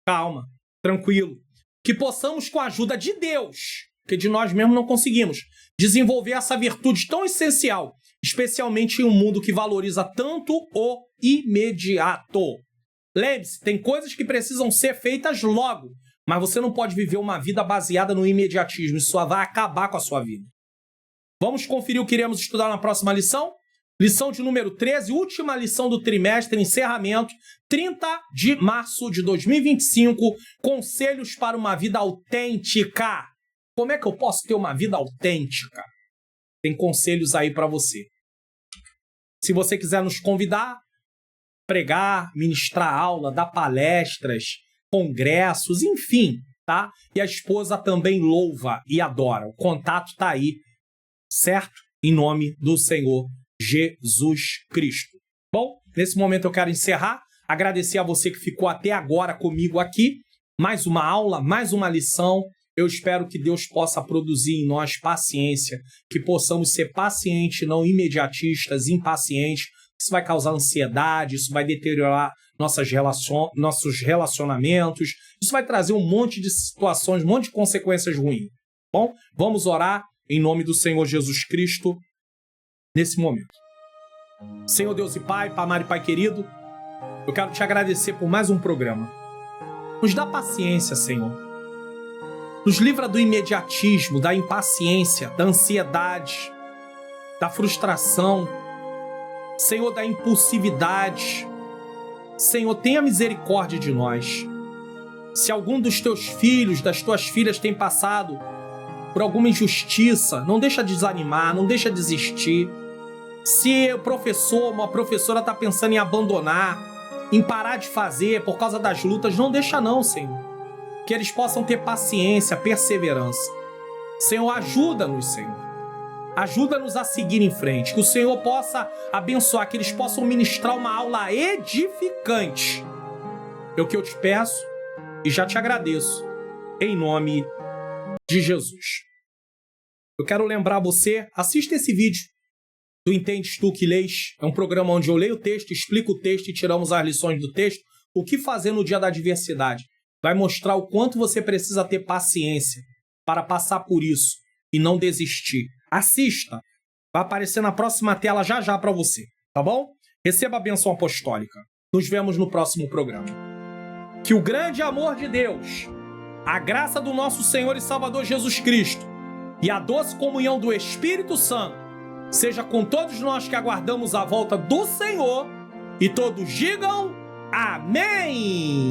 Calma, tranquilo. Que possamos, com a ajuda de Deus, porque de nós mesmos não conseguimos, desenvolver essa virtude tão essencial, especialmente em um mundo que valoriza tanto o imediato. Lembre-se, tem coisas que precisam ser feitas logo, mas você não pode viver uma vida baseada no imediatismo. Isso só vai acabar com a sua vida. Vamos conferir o que iremos estudar na próxima lição? Lição de número 13, última lição do trimestre, encerramento, 30 de março de 2025, conselhos para uma vida autêntica. Como é que eu posso ter uma vida autêntica? Tem conselhos aí para você. Se você quiser nos convidar, pregar, ministrar aula, dar palestras, congressos, enfim, tá? E a esposa também louva e adora. O contato tá aí, certo? Em nome do Senhor Jesus Cristo. Bom, nesse momento eu quero encerrar, agradecer a você que ficou até agora comigo aqui, mais uma aula, mais uma lição. Eu espero que Deus possa produzir em nós paciência, que possamos ser pacientes, não imediatistas, impacientes. Isso vai causar ansiedade, isso vai deteriorar nossos relacionamentos, isso vai trazer um monte de situações, um monte de consequências ruins. Bom, vamos orar em nome do Senhor Jesus Cristo nesse momento. Senhor Deus e Pai, Pai amado e Pai querido, eu quero te agradecer por mais um programa. Nos dá paciência, Senhor. Nos livra do imediatismo, da impaciência, da ansiedade, da frustração, Senhor, da impulsividade. Senhor, tenha misericórdia de nós. Se algum dos teus filhos, das tuas filhas tem passado por alguma injustiça, não deixa desanimar, não deixa desistir. Se o professor, uma professora está pensando em abandonar, em parar de fazer por causa das lutas, não deixa não, Senhor. Que eles possam ter paciência, perseverança. Senhor, ajuda-nos, Senhor. Ajuda-nos a seguir em frente. Que o Senhor possa abençoar, que eles possam ministrar uma aula edificante. É o que eu te peço e já te agradeço. Em nome de Jesus. Eu quero lembrar você, assista esse vídeo do Entendes Tu que Lês. É um programa onde eu leio o texto, explico o texto e tiramos as lições do texto. O que fazer no dia da adversidade. Vai mostrar o quanto você precisa ter paciência para passar por isso e não desistir. Assista. Vai aparecer na próxima tela já para você, tá bom? Receba a bênção apostólica. Nos vemos no próximo programa. Que o grande amor de Deus, a graça do nosso Senhor e Salvador Jesus Cristo e a doce comunhão do Espírito Santo seja com todos nós que aguardamos a volta do Senhor e todos digam amém!